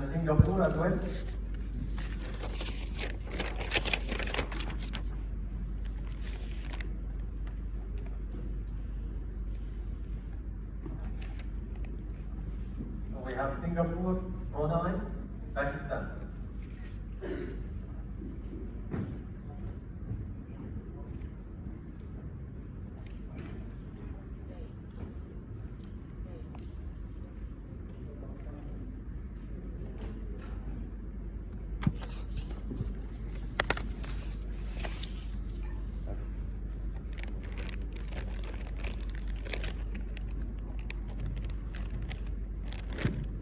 and Singapore as well. So we have Singapore, Brunei, Pakistan.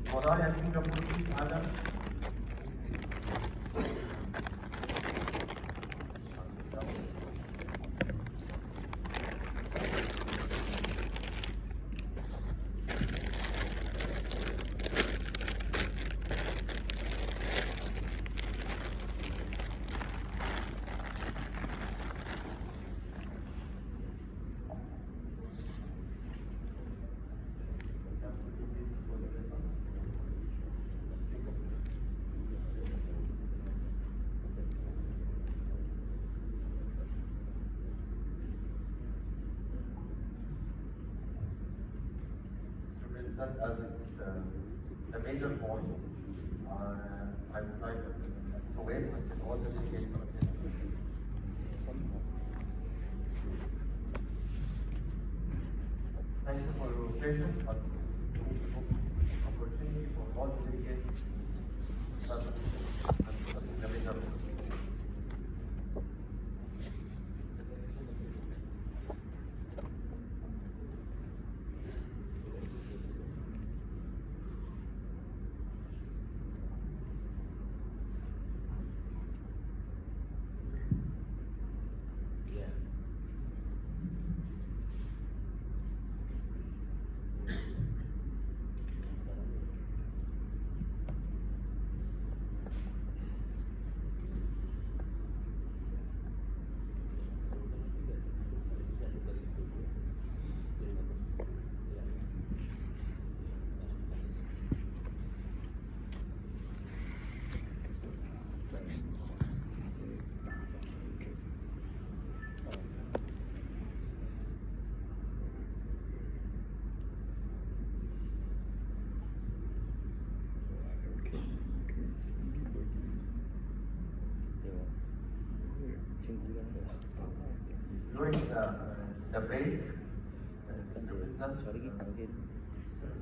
Brunei and Singapore, please, Adam. That as it's a major point, I would like to wait until all the delegates are attended. Thank you for your patience, but we need to give opportunity for all the delegates to start and discussing the major points. During the break, 저리기 당긴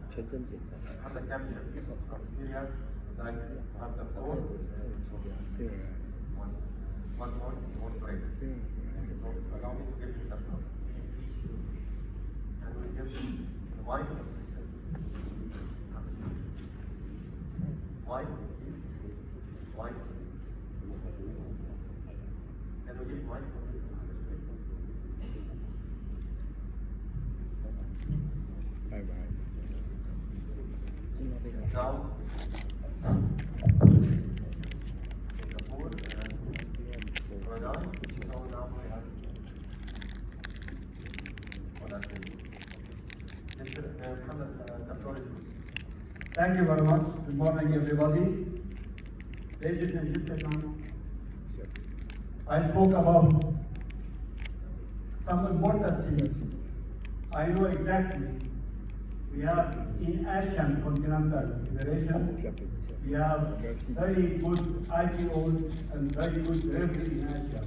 全身检查 have the captain from Syria, like have the floor, one more break. So allow me to give you the floor. And we give the wine. Wine, please. Wine. Can we give wine for Mr. bye bye Now, Singapore and Brunei. So now we have Mr. Mohammed, the floor is yours. Thank you very much. Good morning, everybody. Ladies and gentlemen, I spoke about some important things. I know exactly. We have in Asian Continental Federation, we have very good ITOs and very good delivery in Asia.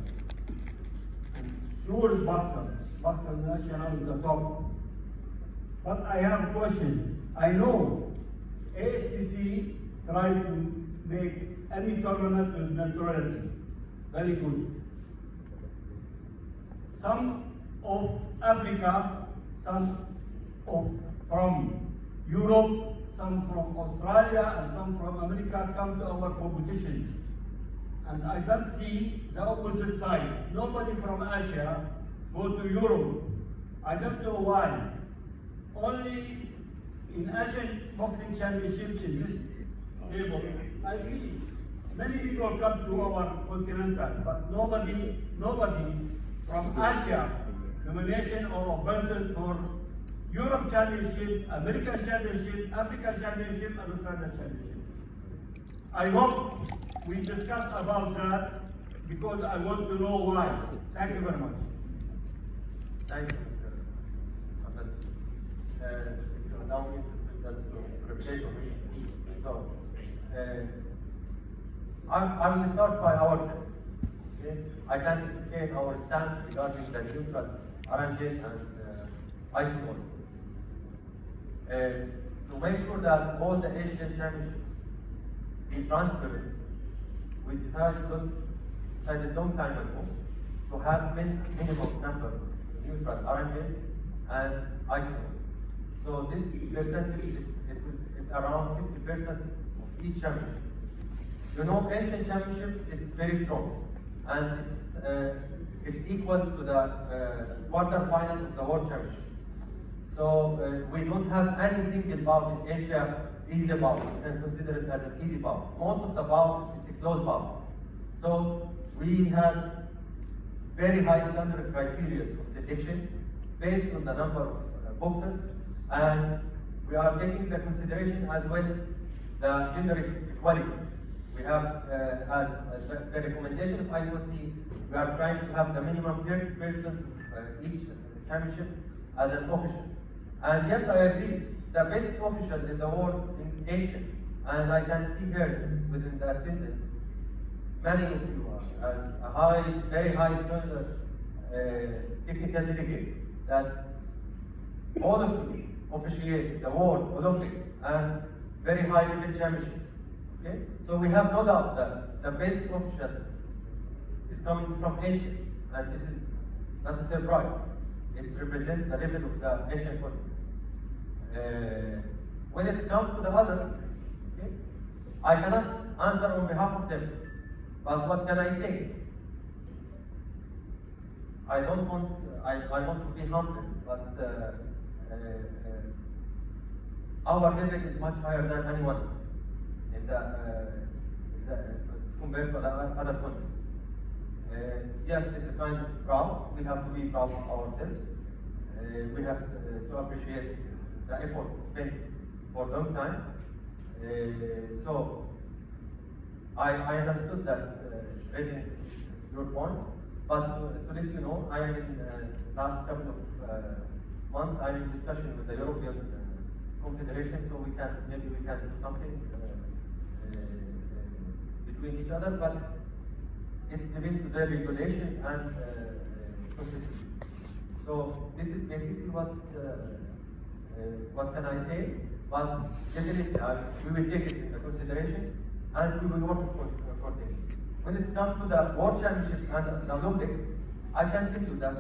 And sure Baxter National is the top. But I have questions. I know ASPC tried to make any tournament with neutrality. Very good. Some of Africa, some from Europe, some from Australia, and some from America come to our competition. And I don't see the opposite side. Nobody from Asia go to Europe. I don't know why. Only in Asian Boxing Championship in this table, I see many people come to our continental, but nobody from Asia nomination or appointed for Europe Championship, American Championship, African Championship, and Australian Championship. I hope we discuss about that because I want to know why. Thank you very much. Thank you, Mr. Ahmed. If you allow me, Mr. President, to reply to me. So, I will start by ourselves. Okay? I can explain our stance regarding the neutral RMJs and ITOs. To make sure that all the Asian championships be transparent, we decided long time ago to have minimum number of neutral RMJs and ITOs. So this percentage it's around 50% of each championship. You know, Asian championships it's very strong, and it's equal to the quarter-final of the World Championships. So we don't have any single bout in Asia easy bout. You can consider it as an easy bout. Most of the bout it's a close bout. So we have very high standard criteria of selection based on the number of boxers, and we are taking the consideration as well the gender equality. We have, as the recommendation of IOC, we are trying to have the minimum 30% of each championship as an official. And yes, I agree, the best official in the world in Asia, and I can see here within the attendance, many of you are as a high, very high standard technical delegate, that all of you officiate the World Olympics and very high level championships. Okay? So we have no doubt that the best official is coming from Asia, and this is not a surprise. It represents the level of the Asian continent. When it's come to the others, okay, I cannot answer on behalf of them, but what can I say? I want to be humble, but our level is much higher than anyone in compared to the other countries. Yes, it's a kind of proud. We have to be proud of ourselves. We have to appreciate the effort spent for a long time. So I understood that raising your point, but to let you know, I am in last couple of months I'm in discussion with the European Confederation, so maybe we can do something between each other, but it's linked to the regulations and constitution. So this is basically what can I say, but definitely we will take it into consideration and we will work accordingly. When it's come to the World Championships and the Olympics, I can tell you that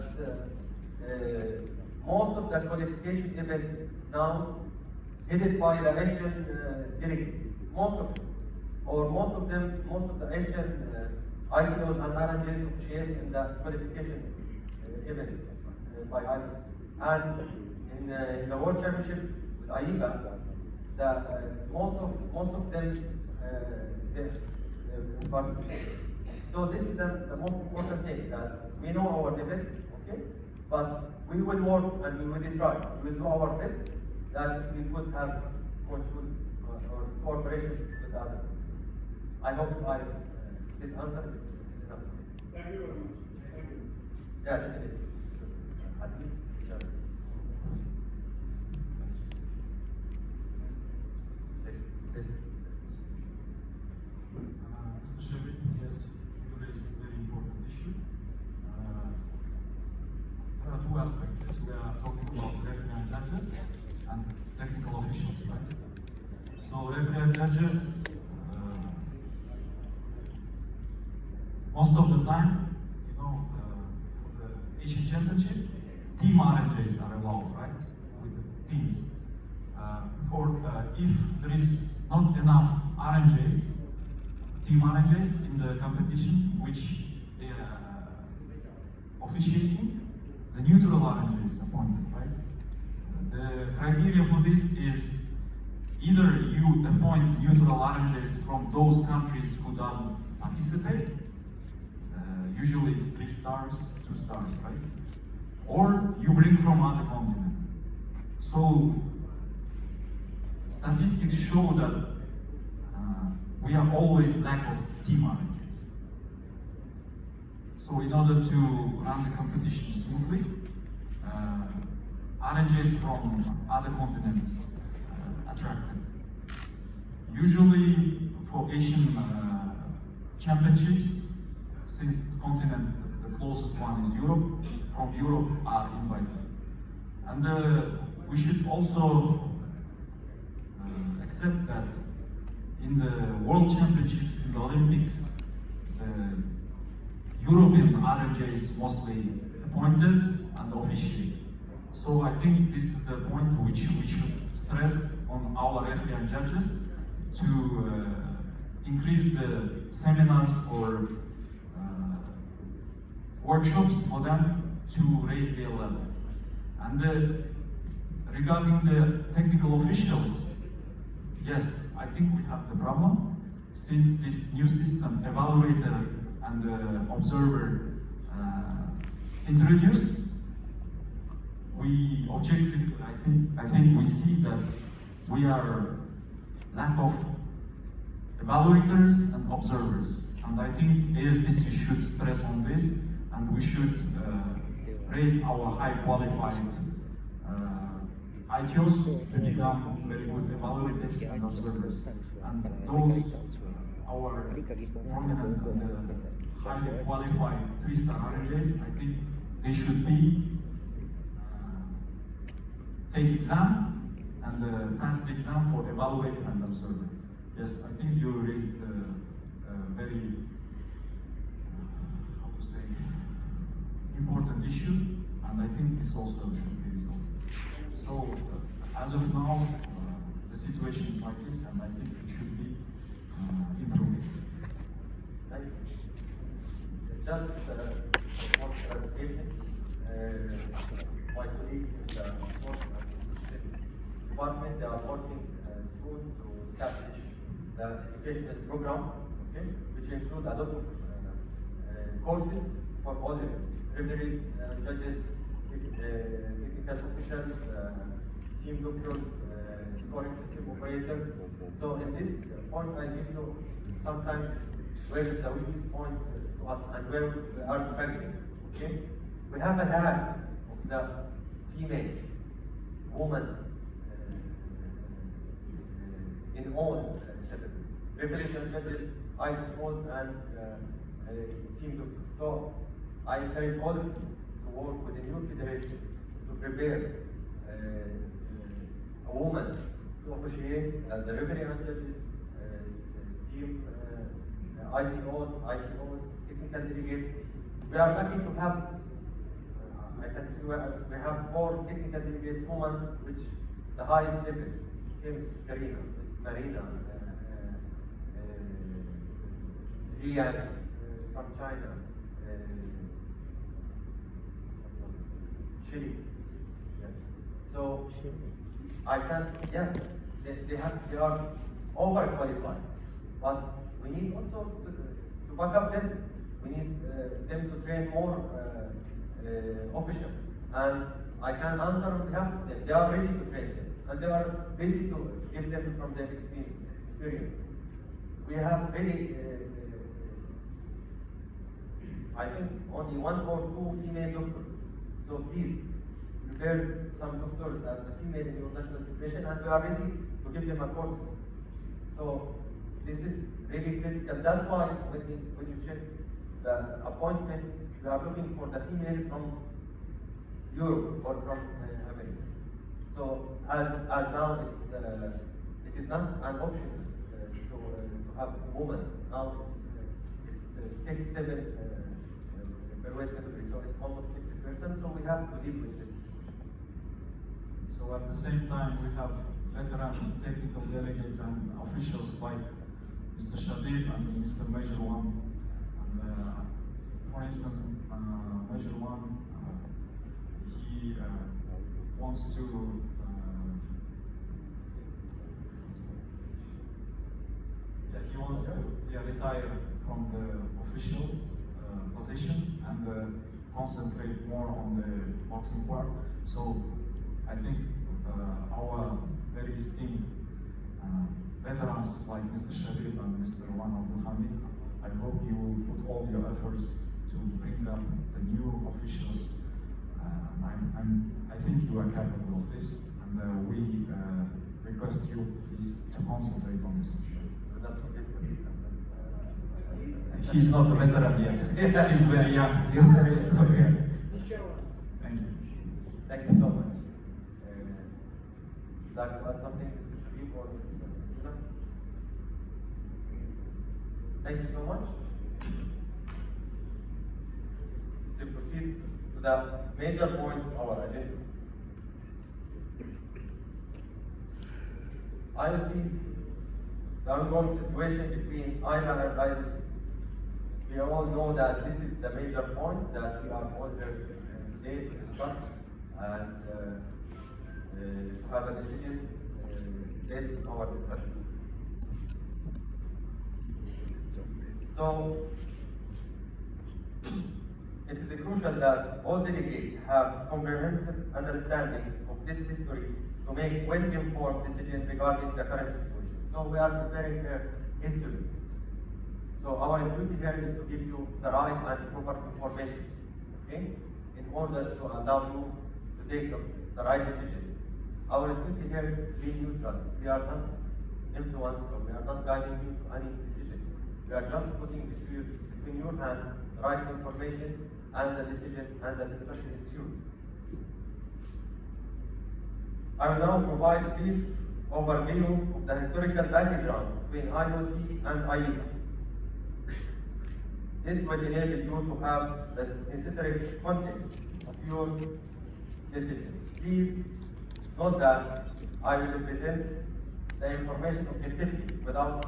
most of the qualification events now headed by the Asian delegates, most of them, most of the Asian ITOs and RMJs officiate in the qualification event by ITOs. And in the World Championship with AIBA, most of them participate. So this is the most important thing, that we know our level, okay? But we will work and we will try. We will do our best that we could have cooperation with others. I hope this answer is enough. Thank you very much. Thank you. Yeah, definitely. At least, yeah. This. Mr. Shevit, yes, you raised a very important issue. There are two aspects. Yes, we are talking about referee and judges and technical officials, right? So referee and judges, most of the time, for the Asian Championship, team RNJs are allowed, right? With the teams. If there is not enough RNJs, team RNJs in the competition, which officiating, the neutral RNJ is appointed, right? The criteria for this is either you appoint neutral RNJs from those countries who doesn't participate, usually it's 3 stars, 2 stars, right? Or you bring from other continent. So statistics show that we are always lack of team RNGs. So in order to run the competition smoothly, RNGs from other continents attracted. Usually for Asian championships, since the continent, the closest one is Europe, from Europe are invited. And we should also accept that in the World Championships, in the Olympics, European RNJ is mostly appointed and officiated. So I think this is the point which we should stress on our referee and judges to increase the seminars or workshops for them to raise their level. And regarding the technical officials, yes, I think we have the problem. Since this new system, evaluator and observer introduced, we objectively, I think we see that we are lack of evaluators and observers. And I think ASDC should stress on this, and we should raise our high qualified ITOs to become very good evaluators and observers. And those, our prominent and highly qualified 3-star RNJs, I think they should be take exam and pass the exam for evaluator and observer. Yes, I think you raised a very, how to say, important issue, and I think this also should be resolved. So, as of now, the situation is like this, and I think it should be improved. Thank you. Just one clarification. My colleagues in the sports department, they are working soon to establish the educational program, okay, which include a lot of courses for all levels, referees, judges, technical officials, team doctors, scoring system operators. So in this point, I give you sometimes where is the weakest point to us and where we are struggling. Okay, we have a lack of the female woman in all categories, referees and judges, ITOs and team doctors. So I encourage all of you to work with the new federation to prepare a woman to officiate as a referee and judges, team ITOs, technical delegates. We are lucky to have, I can tell you, we have 4 technical delegates women, which the highest level, okay, Mrs. Karina, Mrs. Marina, Lian from China, Chile. Yes. So I can, yes, they are overqualified, but we need also to back up them. We need them to train more officials, and I can answer on behalf of them. They are ready to train them, and they are ready to give them from their experience. We have really, I think, only 1 or 2 female doctors. So please, prepare some doctors as a female in your national federation, and we are ready to give them a course. So this is really critical. That's why when you check the appointment, we are looking for the female from Europe or from America. So as now it is not an option to have a woman. Now it's 6, 7 per weight category. So it's almost 50%. So we have to deal with this. So at the same time, we have veteran technical delegates and officials like Mr. Shadib and Mr. Major One. And, for instance, Major One, he wants to retire from the official position and concentrate more on the boxing part. So I think our very esteemed veterans like Mr. Sharif and Mr. Wan Abdul Hamid, I hope you will put all your efforts to bring up the new officials. I think you are capable of this, and we request you please to concentrate on this issue. He's not a veteran yet. He's very young still. Okay. Thank you. Thank you so much. Would you like to add something, Mr. Sharif or Mr. Sina? Thank you so much. Let's proceed to the major point of our agenda. IOC, the ongoing situation between IBAN and IOC. We all know that this is the major point that we are all here today to discuss and to have a decision based on our discussion. So, it is crucial that all delegates have comprehensive understanding of this history to make well-informed decisions regarding the current situation. So we are preparing a history. So our duty here is to give you the right and proper information, okay, in order to allow you to take the right decision. Our duty here is to be neutral. We are not influenced, or we are not guiding you to any decision. We are just putting between your hand the right information and the decision and the discussion is yours. I will now provide a brief overview of the historical background between IOC and IEBA. This will enable you to have the necessary context of your decision. Please note that I will present the information objectively without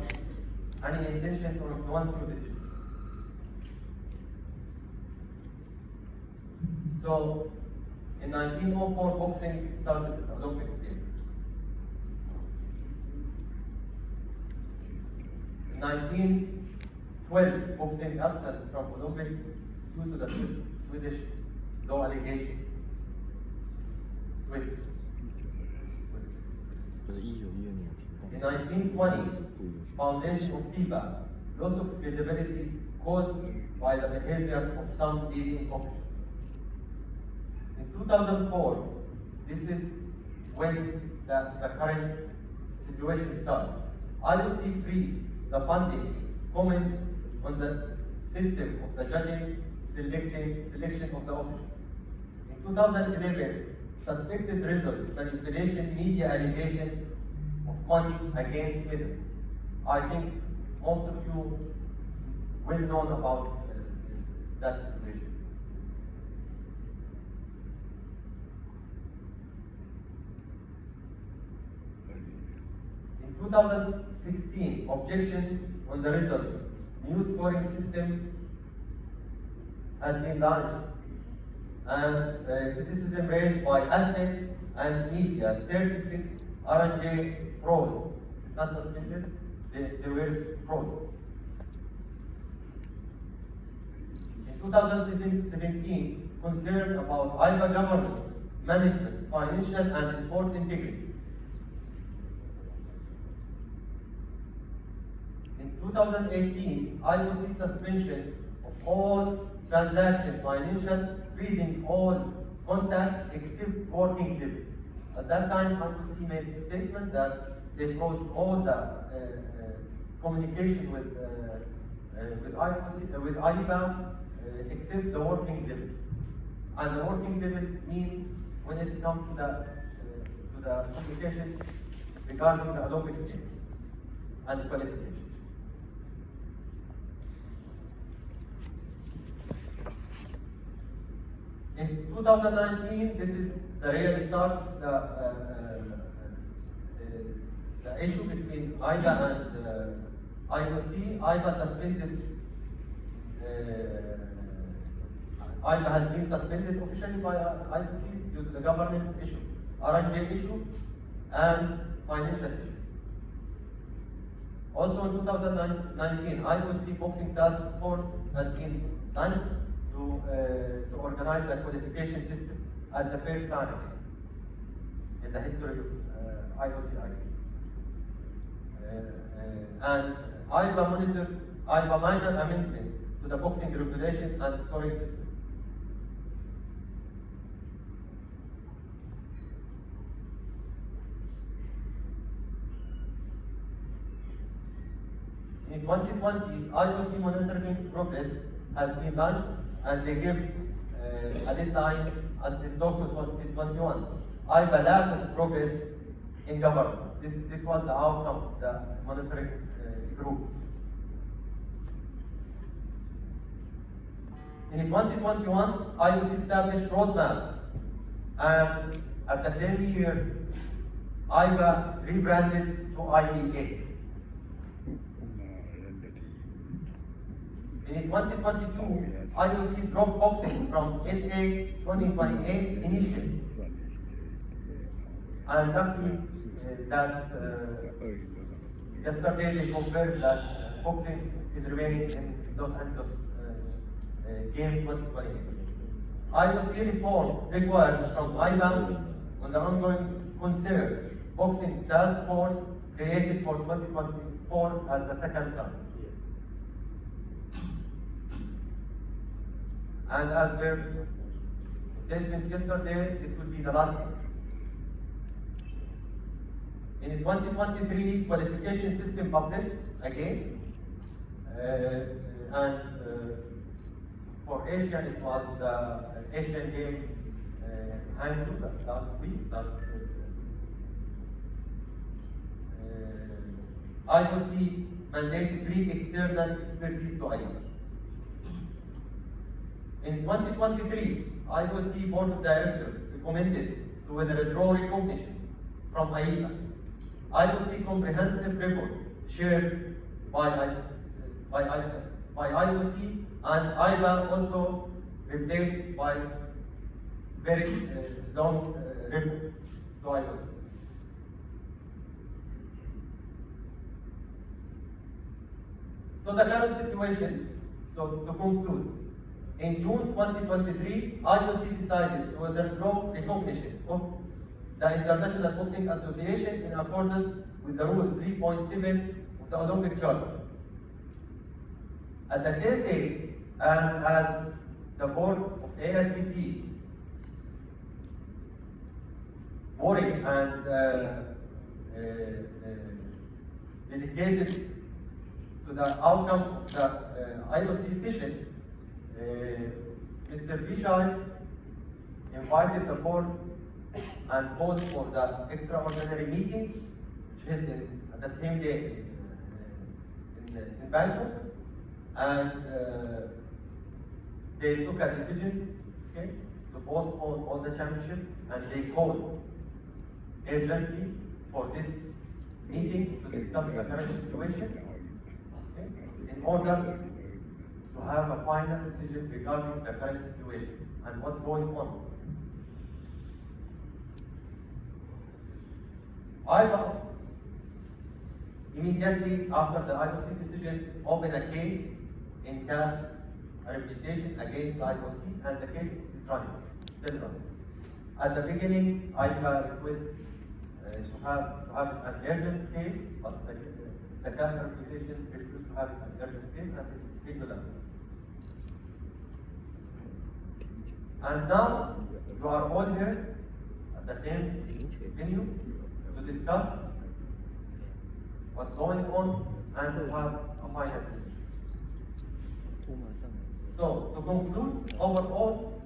any intention to influence your decision. So, in 1904, boxing started the Olympics game. In 1912, boxing absent from Olympics due to the Swedish law allegation. Swiss. In 1920, foundation of FIBA, loss of credibility caused by the behavior of some leading officials. In 2004, this is when the current situation started. IOC frees the funding, comments on the system of the judging, selection of the officials. In 2011, suspected result, manipulation, media allegation of money against middle. I think most of you will know about that situation. In 2016, objection on the results. New scoring system has been launched, and criticism raised by athletes and media. 36 R&J froze. It's not suspended, they were froze. In 2017, concern about IBA governance, management, financial and sport integrity. In 2018, IOC suspension of all transaction, financial, freezing all contact except working level. At that time, IOC made a statement that they froze all the communication with IBA except the working level. And the working level means when it's come to the communication regarding the Olympics game and qualification. In 2019, this is the real start, the issue between IBA and IOC. IBA suspended, IBA has been suspended officially by IOC due to the governance issue, R&J issue, and financial issue. Also in 2019, IOC Boxing Task Force has been launched to organize the qualification system as the first time in the history of IOC, I guess. and IBA minor amendment to the boxing regulation and scoring system. In 2020, IOC monitoring progress has been launched, and they give a deadline until Tokyo 2021. IBA lack of progress in governance. This was the outcome of the monitoring group. In 2021, IOC established roadmap, and at the same year, IBA rebranded to IBA. In 2022, IOC dropped boxing from NA 2028 initiative. And luckily that yesterday they confirmed that boxing is remaining in Los Angeles game 2028. IOC reform required from IBA on the ongoing concern boxing task force created for 2024 as the second term. And as their statement yesterday, this will be the last one. In 2023, qualification system published again, and for Asia it was the Asian Game Hangzhou last week. IOC mandated 3 external expertise to IOC. In 2023, IOC Board of Directors recommended to withdraw recognition from AIBA. IOC comprehensive report shared by IOC, and IBA also replied by very long report to IOC. So the current situation, so to conclude, in June 2023, IOC decided to withdraw recognition of the International Boxing Association in accordance with the Rule 3.7 of the Olympic Charter. At the same day, and as the board of ASBC worried and dedicated to the outcome of the IOC session, Mr. Bishai invited the board and called for the extraordinary meeting, which held at the same day in Bangkok, and they took a decision, okay, to postpone all the championship, and they called urgently for this meeting to discuss the current situation, okay, in order to have a final decision regarding the current situation and what's going on. IBA immediately after the IOC decision opened a case in cast a reputation against the IOC, and the case is running, still running. At the beginning, IBA requested to have an urgent case, but the cast reputation refused to have an urgent case, and it's regular. And now you are all here at the same venue to discuss what's going on and to have a final decision. So, to conclude, overall,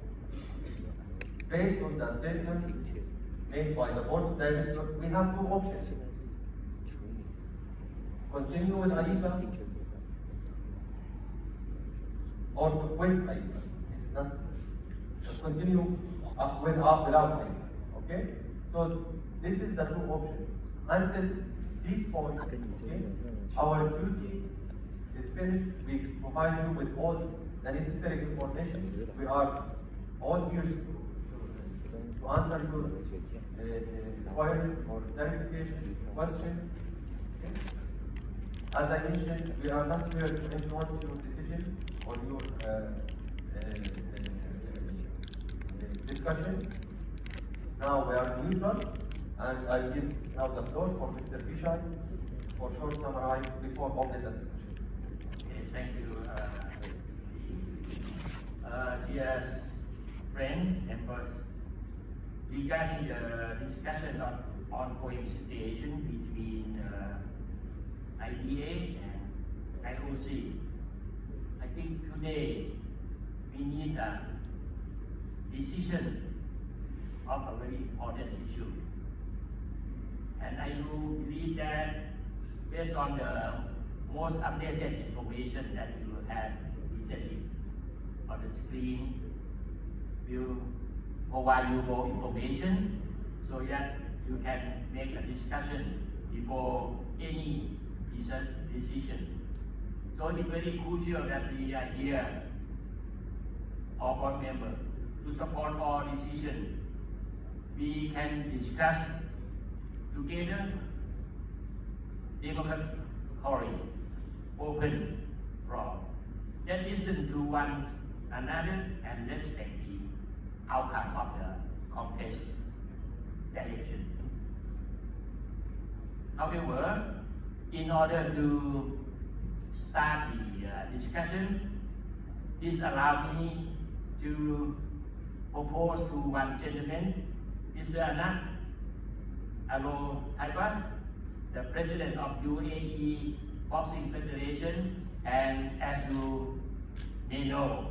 based on the statement made by the board of directors, we have 2 options. Continue with AIBA or to quit AIBA. It's not to continue without AIBA. Okay? So, this is the 2 options. Until this point, okay, our duty is finished. We provide you with all the necessary information. We are all ears to answer your inquiries or clarification questions. Okay? As I mentioned, we are not here to influence your decision or your discussion. Now we are neutral, and I give now the floor for Mr. Bishai for for short summary before opening the discussion. Okay, thank you. Dear friends, members, regarding the discussion of ongoing situation between IDA and IOC, I think today we need a decision of a very important issue. And I do believe that based on the most updated information that you have recently on the screen, will provide you more information so that you can make a discussion before any decision. So it's very crucial that we are here, all board members, to support all decisions. We can discuss together, democratically, open, from. Then listen to one another and respect the outcome of the complex direction. However, in order to start the discussion, please allow me to propose to one gentleman, Mr. Anand Alo Taiwan, the President of UAE Boxing Federation, and as you may know,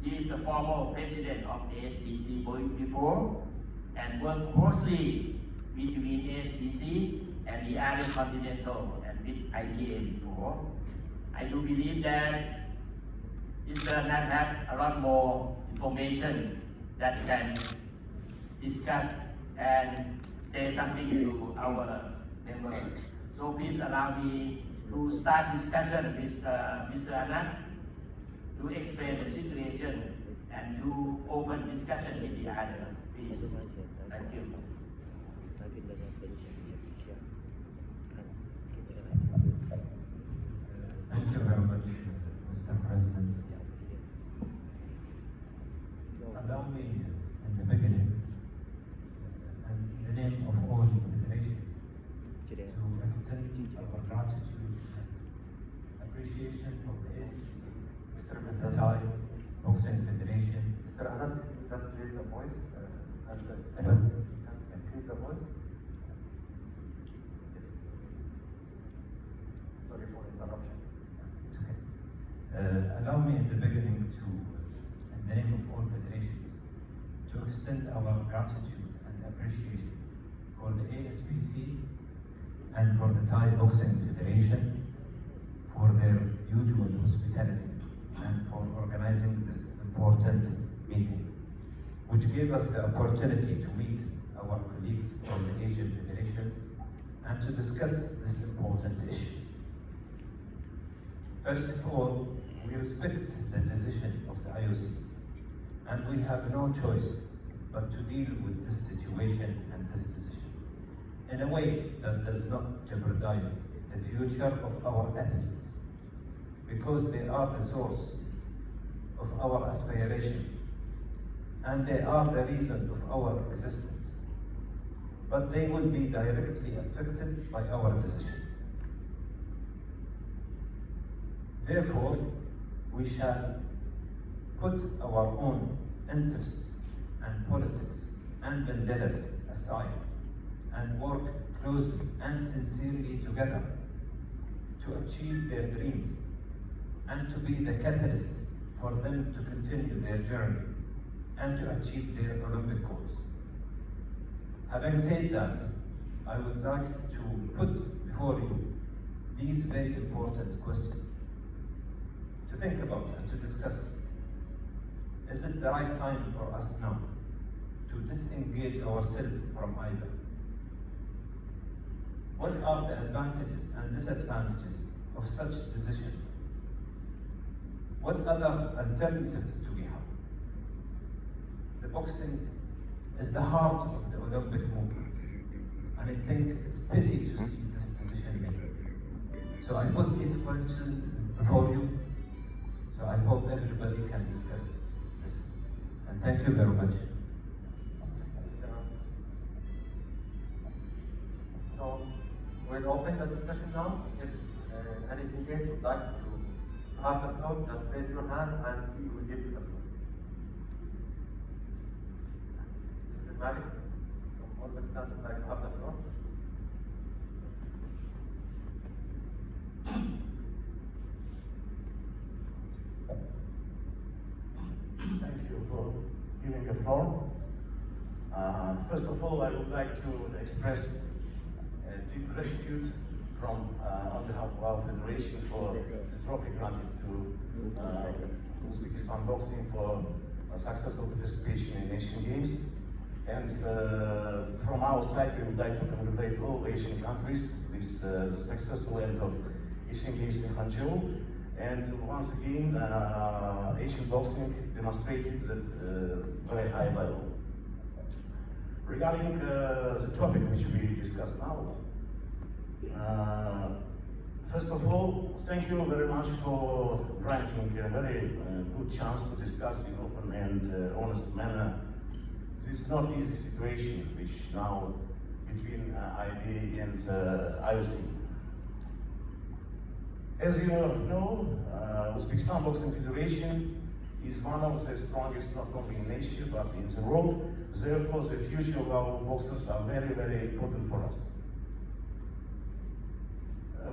he is the former President of ASBC before and worked closely between ASBC and the other continental and with IDA before. I do believe that Mr. Anand have a lot more information that can discuss and say something to our members. So please allow me to start discussion with Mr. Anand to explain the situation and to open discussion with the other. Please. Thank you. Thank you very much, Mr. President. Allow me in the beginning, and in the name of all federations, to extend our gratitude and appreciation for the ASBC, the Thai Boxing Federation. Mr. Anas, just raise the voice Hello. increase the voice. Yes. Sorry for interruption. It's okay. Allow me in the beginning to, in the name of all federations, to extend our gratitude and appreciation for the ASPC and for the Thai Boxing Federation for their usual hospitality and for organizing this important meeting, which gave us the opportunity to meet our colleagues from the Asian federations and to discuss this important issue. First of all, we respect the decision of the IOC, and we have no choice but to deal with this situation and this decision in a way that does not jeopardize the future of our athletes, because they are the source of our aspiration and they are the reason of our existence, but they will be directly affected by our decision. Therefore, we shall put our own interests and politics and vendettas aside and work closely and sincerely together to achieve their dreams and to be the catalyst for them to continue their journey and to achieve their Olympic goals. Having said that, I would like to put before you these very important questions to think about and to discuss. Is it the right time for us now to disengage ourselves from either? What are the advantages and disadvantages of such decision? What other alternatives do we have? The boxing is the heart of the Olympic movement, and I think it's pity to see this decision made. So I put these questions before you, so I hope everybody can discuss this. And thank you very much. So, we'll open the discussion now. If any delegate would like to have the floor, just raise your hand and he will give you the floor. Mr. Malik from Uzbekistan would like to have the floor. Thank you for giving the floor. First of all, I would like to express deep gratitude from on behalf of our federation for the trophy granted to Uzbekistan boxing for a successful participation in Asian Games. And from our side, we would like to congratulate all Asian countries with the successful end of Asian Games in Hangzhou. And once again, Asian boxing demonstrated at very high level. Regarding the topic which we discuss now, first of all, thank you very much for granting a very good chance to discuss in open and honest manner. This is not easy situation which now between IBA and IOC. As you know, Uzbekistan Boxing Federation is one of the strongest not only in Asia but in the world. Therefore, the future of our boxers are very, very important for us.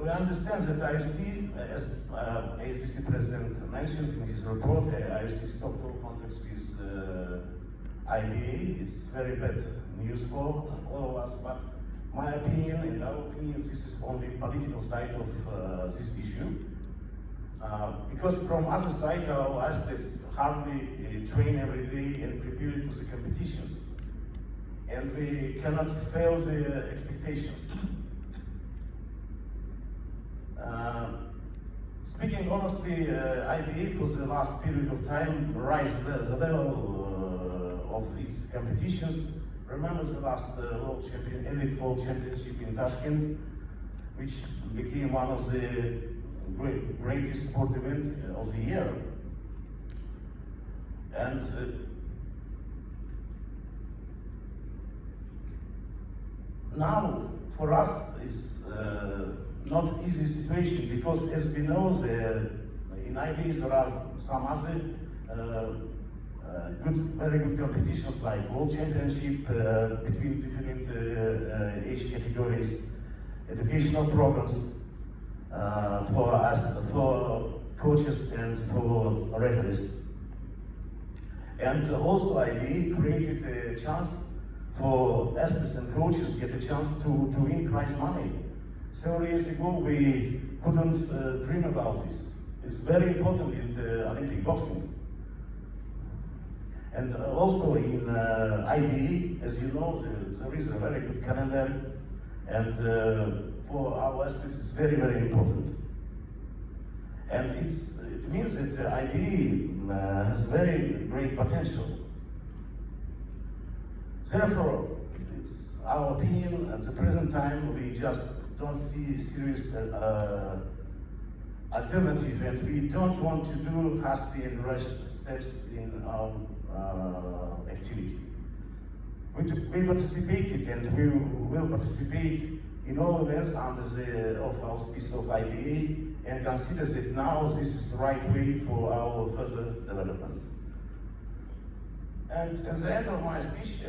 We understand that IOC, as ASBC President mentioned in his report, IOC stopped all contacts with IBA. It's very bad news for all of us, but my opinion and our opinion, this is only political side of this issue. Because from other side, our athletes hardly train every day and prepare to the competitions. And we cannot fail the expectations. Speaking honestly, IBA for the last period of time raised the level of its competitions. Remember the last Elite World Championship in Tashkent, which became one of the greatest sport events of the year. And now, for us, it's not easy situation because, as we know, in IBs there are some other very good competitions like World Championship between different age categories, educational programs for coaches and for referees. And also IB created a chance for athletes and coaches get a chance to win prize money. Several years ago we couldn't dream about this. It's very important in the Olympic boxing. And also in IBE, as you know, there is a very good calendar, and for our athletes it's very, very important. And it means that IBE has very great potential. Therefore, it's our opinion at the present time we just don't see serious alternative, and we don't want to do hasty and rushed steps in our activity. We participated and we will participate in all events under the auspices of IBA and consider that now this is the right way for our further development. And at the end of my speech,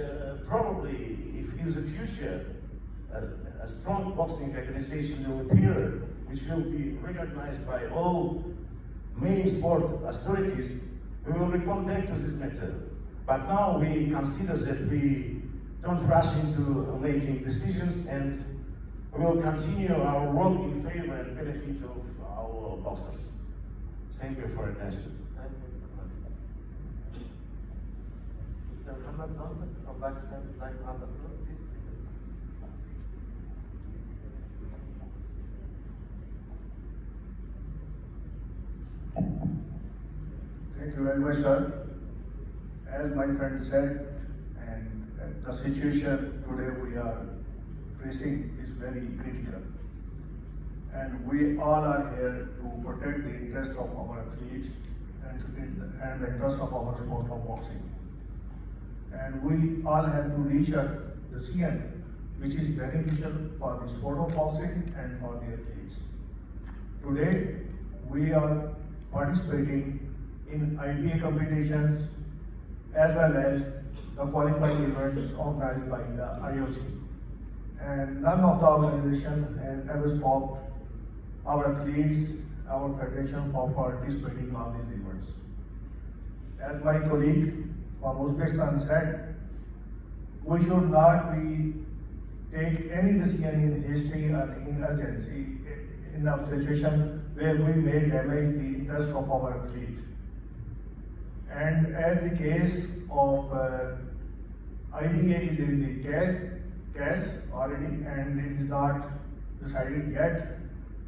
probably if in the future a strong boxing organization will appear, which will be recognized by all main sport authorities, we will return back to this matter. But now we consider that we don't rush into making decisions, and we will continue our work in favor and benefit of our boxers. Thank you for your attention. Thank you so much. Mr. Muhammad Nasser from Pakistan would like to have the floor, please. Thank you very much, sir. As my friend said, and the situation today we are facing is very critical. And we all are here to protect the interests of our athletes and the interests of our sport of boxing. And we all have to reach out the CN which is beneficial for the sport of boxing and for the athletes. Today, we are participating in IBA competitions as well as the qualifying events organized by the IOC. And none of the organization has ever stopped our athletes, our federation for participating in these events. As my colleague from Uzbekistan said, we should not take any decision in history or in urgency in a situation where we may damage the interest of our athlete. And as the case of IDA is in the case already and it is not decided yet.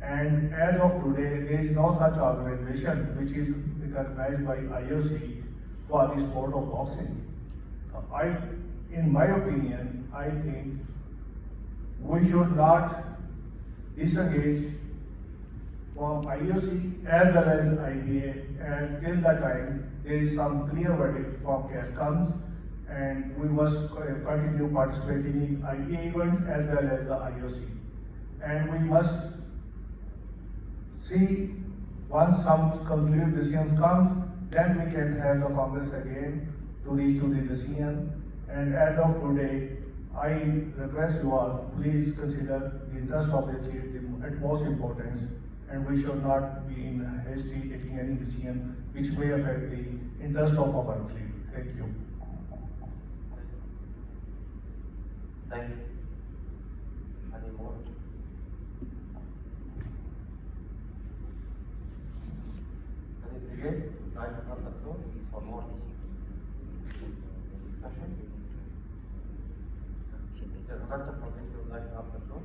And as of today, there is no such organization which is recognized by IOC for the sport of boxing. In my opinion, I think we should not disengage from IOC as well as IBA until the time there is some clear verdict from CASCOMs, and we must continue participating in IBA event as well as the IOC. And we must see once some conclusive decisions come, then we can have the Congress again to reach to the decision. And as of today, I request you all, please consider the interest of the athlete the utmost importance, and we should not be in hasty taking any decision which may affect the interest of our athlete. Thank you. Thank you. Any more? Any debate? Would like to have the floor for more discussion? Mr. Roberto, from this, you would like to have the floor?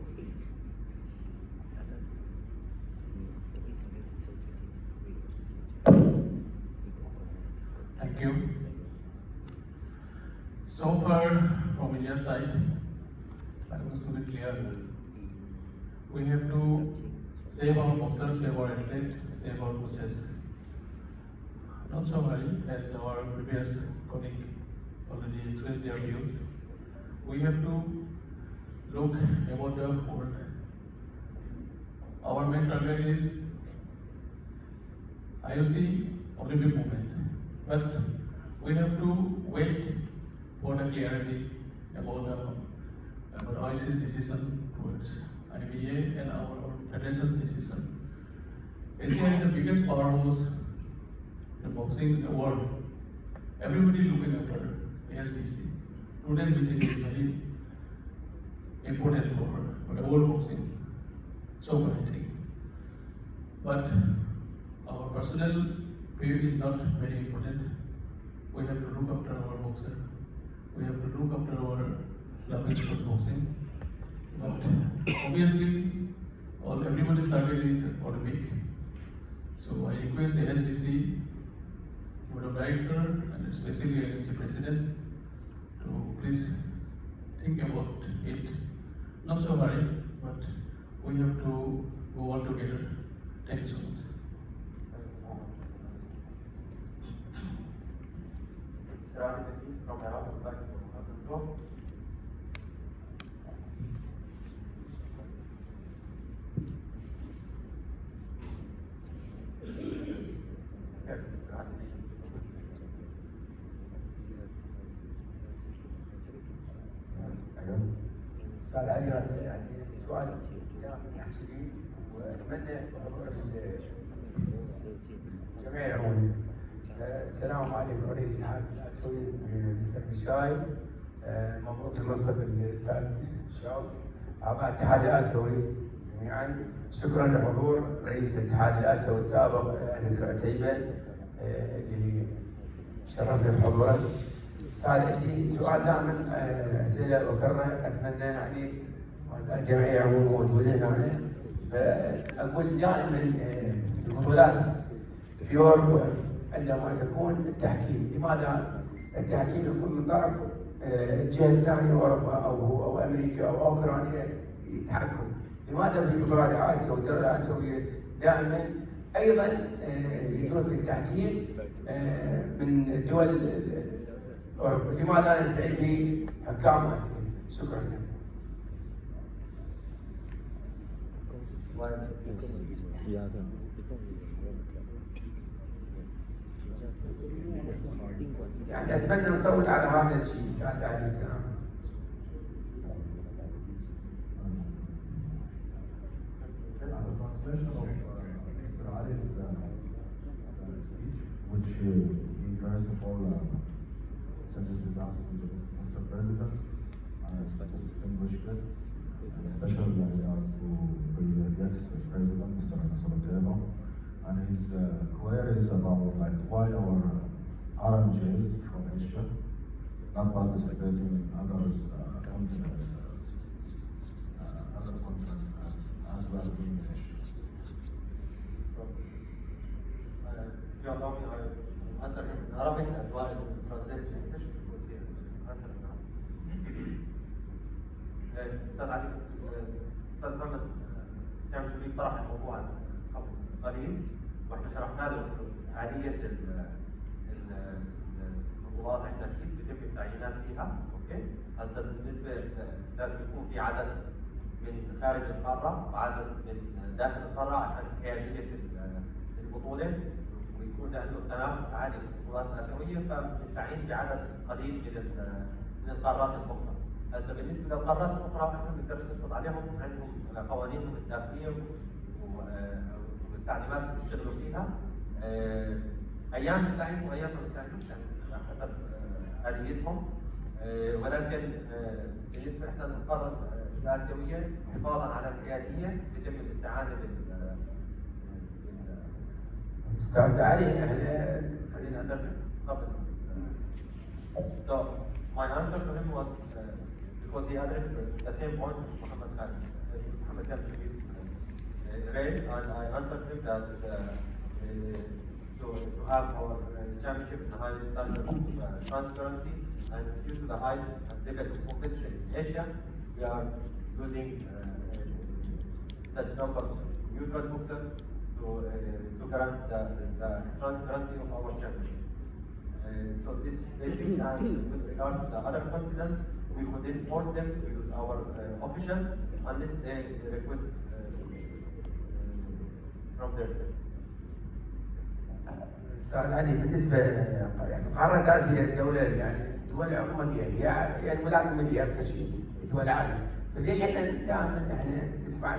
Thank you. So far, from India side, I was to be clear. We have to save our boxers, save our athlete, save our coaches. Not so hurry, as our previous colleague already expressed their views. We have to look about the world. Our main target is IOC Olympic movement, but we have to wait for the clarity about IOC's decision towards IBA and our federation's decision. Asia is the biggest powerhouse in boxing in the world. Everybody looking after ASBC. Today's meeting is very important for the world boxing. So far, I think. But our personal view is not very important. We have to look after our boxer. We have to look after our loving sport boxing. But obviously, everybody's target is Olympic. So I request the SBC, board of director, and especially SBC president, to please think about it. Not so hurry, but we have to go all together. Thank you so much. Mr. Aditya from Iraq would like to have the floor. Yes, Mr. Aditya. الو استاذ علي يعني سؤال يحسبي ونتمنى حضور الجمعيه العموميه. السلام عليكم رئيس الاتحاد الاسيوي مستر بشاي. مبروك المنصب الاستاذ شاو. اعضاء الاتحاد الاسيوي جميعا شكرا لحضور رئيس الاتحاد الاسيوي السابق انس عتيبه اللي شرفنا بحضوره. استاذ عندي سؤال دائما اسئله بكرره اتمنى يعني الجمعيه عموما موجوده هنا فاقول دائما البطولات في اوروبا عندما تكون التحكيم لماذا التحكيم يكون من طرف الجهه الثانيه اوروبا او امريكا او اوكرانيا يتحكم؟ لماذا في بطولات اسيا والدول الاسيويه دائما ايضا يجون في التحكيم من الدول؟ لماذا لا نستعين بحكام اسيا؟ شكرا لكم. Thank you. Any more? Mr. Aditya from Iraq would like to have the floor. provide يعني اتمنى نصوت على هذا الشيء استاذ علي السلام. As a translation of Mr. Ali's speech, which he first of all sent his regards to Mr. President, distinguished guests, special regards to the ex-president, Mr. Nasrullah, and his queries about like why our RMJs from Asia not participating in others other conferences as well being an issue. So, if you allow me, I will answer him in Arabic and while I will translate in English because he answer in Arabic. أستاذ علي، أستاذ محمد كان شريك طرح الموضوع قبل قليل واحنا شرحنا له آلية البطولات احنا كيف بيتم التعيينات فيها، اوكي؟ هسه بالنسبة لازم يكون في عدد من خارج القارة وعدد من داخل القارة عشان حيادية البطولة ويكون عنده تنافس عالي في البطولات الآسيوية فبنستعين بعدد قليل من القارات الأخرى. هسه بالنسبة للقارات الأخرى احنا بنقدر نفرض عليهم عندهم قوانينهم الداخلية والتعليمات اللي بيشتغلوا فيها. أيام بيستعينوا وأيام ما بيستعينوش حسب آليتهم. ولكن بالنسبة إحنا للقارة الآسيوية حفاظا على الحيادية يتم الاستعانة استاذ علي خلينا أترجم قبل. So my answer to him was because he addressed the same point Muhammad Khan raised, and I answered him that to have our championship in the highest standard of transparency, and due to the highest level of competition in Asia, we are using such number of neutral boxers to grant the transparency of our championship. So this basically, and with regard to the other continent, we wouldn't force them to use our officials unless they request from their side. استاذ علي بالنسبه يعني قاره اسيا الدوله يعني دول عموميه هي الولايات المتحده اكثر شيء دول العالم، فليش احنا دائما يعني نسمع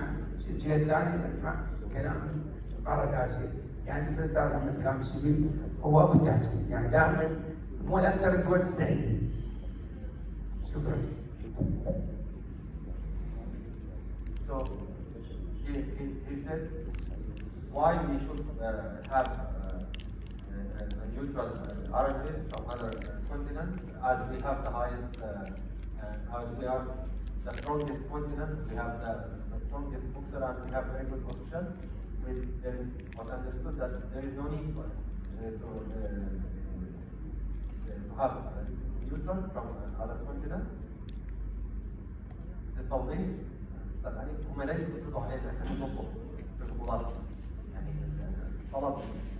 الجهه الثانيه نسمع كلام قاره اسيا؟ يعني بالنسبه للاستاذ احمد كان السوري هو ابو التحكيم، يعني دائما مو الاكثر الدول تستعين. شكرا. So he said why we should have a neutral RFs from other continents as we have the highest, as we are the strongest continent, we have the strongest boxer and we have very good officials. There is what understood that there is no need for to have neutral from other continents. التوضيح استاذ علي هم ليسوا يفرضوا علينا احنا نطبق في البطولات، يعني طلب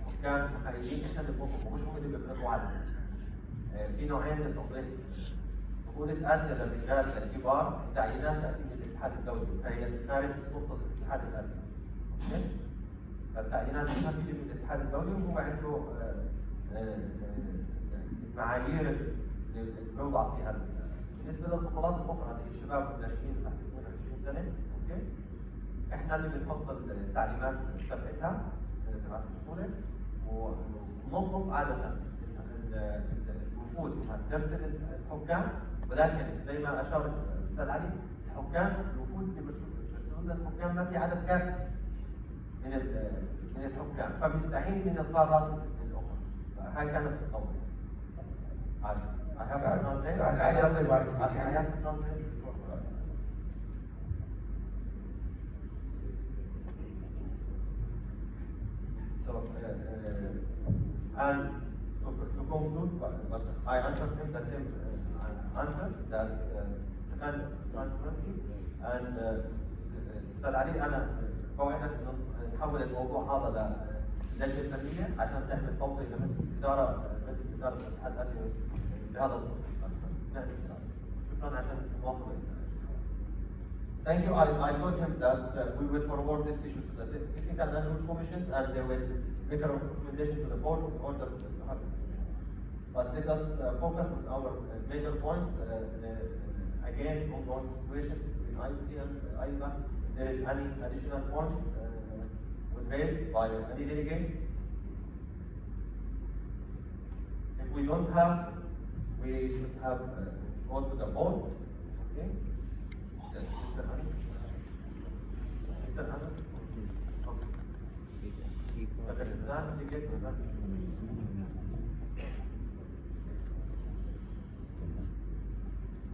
حكام محليين احنا اللي بنطبق مش هم اللي بيفرضوا علينا. في نوعين من التوضيح. بطولة اسيا للرجال الكبار التعيينات تاتي من الاتحاد الدولي فهي خارج سلطة الاتحاد الاسيوي. فالتعيينات ما تيجي من الاتحاد الدولي وهو عنده معايير اللي بيوضع فيها. بالنسبه للبطولات الاخرى اللي الشباب الناشئين تحت 22 سنه، اوكي؟ احنا اللي بنحط التعليمات تبعتها تبعت البطوله ونطلب عاده الوفود انها ترسل الحكام، ولكن زي ما اشار الاستاذ علي الحكام الوفود اللي بيرسلوا لنا الحكام ما في عدد كافي من الحكام فبنستعين من القارات الاخرى. فهي كانت التوضيح. استاذ علي الله يبارك فيك. So, and to conclude, but I answered him the same answer that second transparency and استاذ علي انا قواعدك انه نحول الموضوع هذا للجنه الفنيه عشان تعمل توصيه لمجلس الاداره الاتحاد الاسيوي بهذا الخصوص. شكرا عشان نواصل. Thank you. I told him that we will forward this issue to the technical and commissions, and they will make a recommendation to the board in order to have this. But let us focus on our major point. Again, ongoing situation between IOC and AIBA. If there is any additional points raised by any delegate. If we don't have, we should have gone to the vote. Okay. Yes, Mr. Anas. Mr. Anas. Okay. Pakistan, delegate.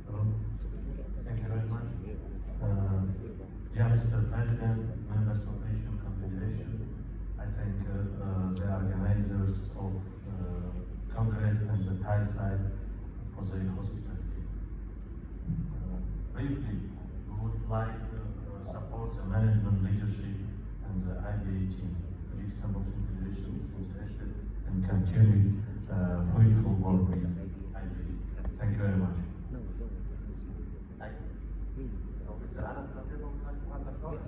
Hello. Thank you very much. Yeah, Mr. President, members of Asian Confederation, I thank the organizers of Congress and the Thai side for their hospitality. Briefly, we would like to support the management leadership and the IBA team. The Luxembourg Confederation is interested and continue fruitful work with IBA. Thank you very much. Thank you. So, Mr. Anas, you have the floor.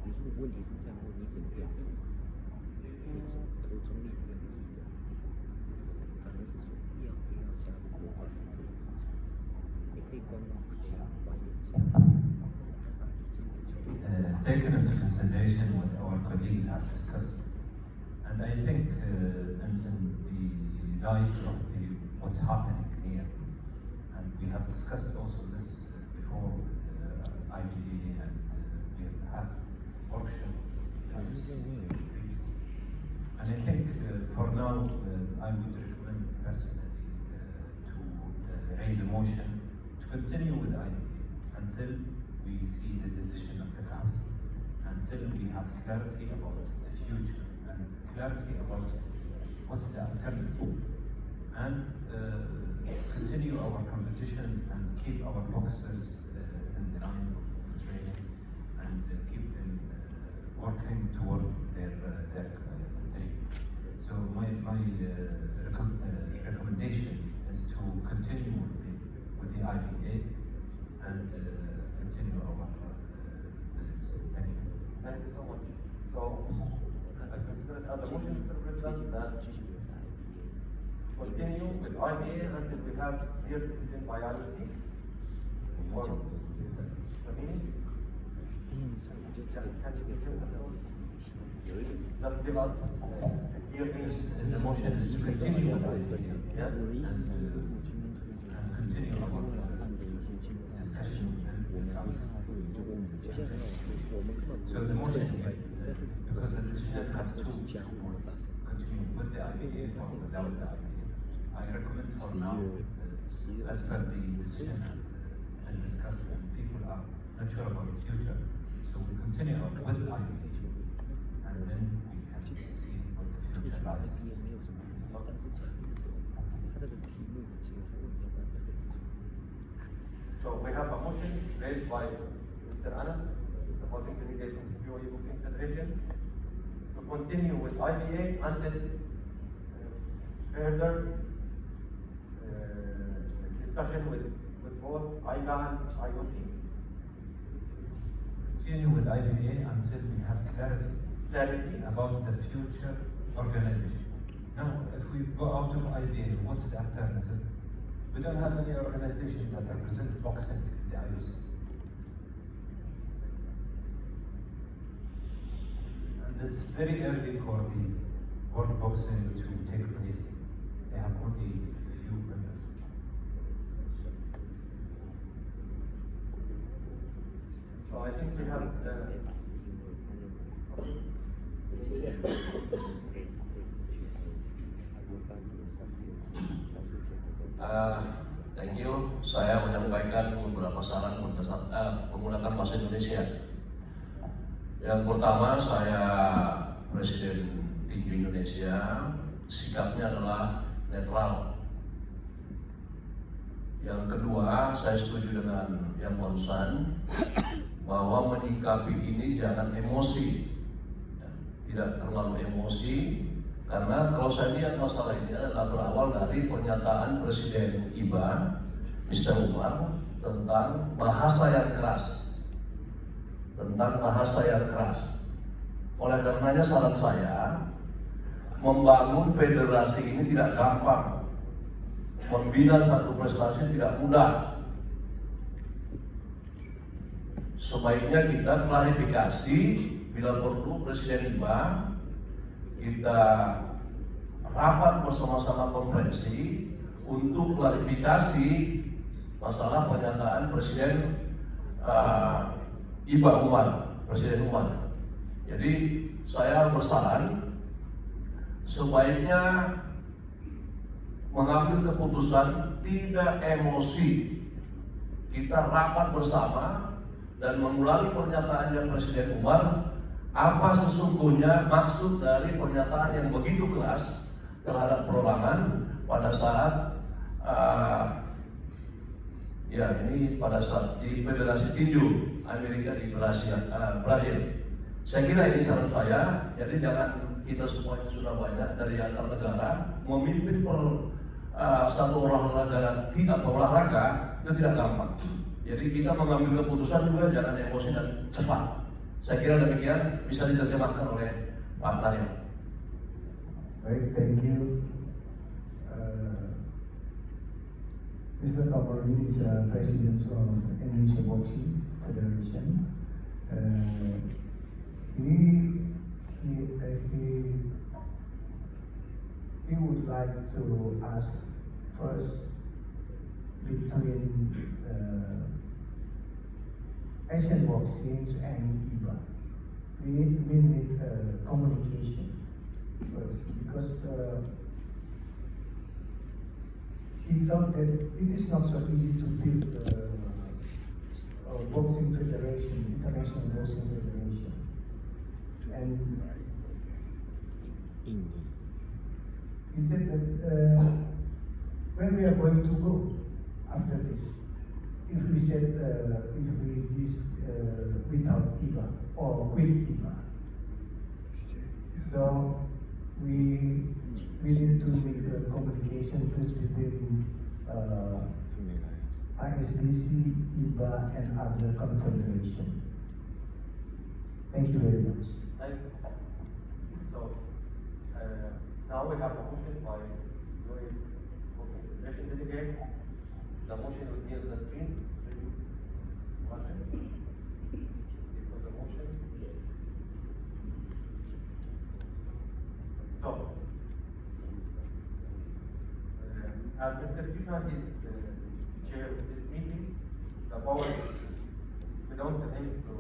你如果问题是这样，你怎么调？你投中立没有意义的，反而是说要不要加入国会审这件事情，你可以观望不加，晚点加，taken into consideration what our colleagues have discussed. And I think in the light of what's happening here, and we have discussed also this before IBA, and we have had workshop. And I think for now, I would recommend personally to raise a motion to continue with IBA until we see the decision of the Council, until we have clarity about the future and clarity about what's the alternative, and continue our competitions and keep our boxers in the line of training and keep them working towards their dream. So my recommendation is to continue with the IBA and continue our business. Thank you. Thank you so much. So, I consider it as a motion, Mr. President, that continue with IBA until we have clear decision by IOC or the meeting. Just give us clear And the motion is to continue with IBA. Yes. And continue our discussion and so the motion here, because the decision has to continue with the IBA or without the IBA. I recommend for now, as per the decision and discuss when people are not sure about the future, so we continue with the IBA, and then we can see what the future lies. So we have a motion raised by Mr. Anas, the voting delegate of the UAE Boxing Federation, to continue with IBA until further discussion with both IBA and IOC. Continue with IBA until we have clarity about the future organization. Now, if we go out of IBA, what's the alternative? We don't have any organization that represents boxing in the IOC. And it's very early for the World Boxing to take place. They have only a few members. So I think we have thank you. Saya menyampaikan beberapa saran menggunakan bahasa Indonesia. Yang pertama, saya Presiden Tinju Indonesia, sikapnya adalah netral. Yang kedua, saya setuju dengan yang barusan bahwa menyikapi ini jangan emosi, tidak terlalu emosi. Karena kalau saya lihat masalah ini adalah berawal dari pernyataan Presiden IBA, Mr. Umar, tentang bahasa yang keras. Tentang bahasa yang keras. Oleh karenanya saran saya, membangun federasi ini tidak gampang. Membina satu prestasi tidak mudah. Sebaiknya kita klarifikasi bila perlu Presiden IBA, kita rapat bersama-sama konferensi untuk klarifikasi masalah pernyataan Presiden IBA Umar, Presiden Umar. Jadi saya bersaran sebaiknya mengambil keputusan tidak emosi. Kita rapat bersama dan mengulangi pernyataannya Presiden Umar, apa sesungguhnya maksud dari pernyataan yang begitu keras terhadap perorangan pada saat pada saat di Federasi Tinju Amerika di Brasil. Saya kira ini saran saya. Jadi jangan kita semuanya sudah banyak dari antar negara memimpin satu olahraga itu tidak gampang. Jadi kita mengambil keputusan juga jangan emosi dan cepat. Saya kira demikian bisa diterjemahkan oleh Pak Taryo. Baik, thank you. Mr. Kamarudin is President of Indonesia Boxing Federation. He would like to ask first between Asian Boxing and IBA. We need communication first because he thought that it is not so easy to build a boxing federation, international boxing federation. And he said that where we are going to go after this, if we said if we this without IBA or with IBA. So we need to make a communication first between ISBC, IBA, and other confederation. Thank you very much. Thank you. So now we have a motion by Joint Boxing Federation delegate. The motion will be on the screen. The motion. So, as Mr. Kishan is the chair of this meeting, the power belongs to him to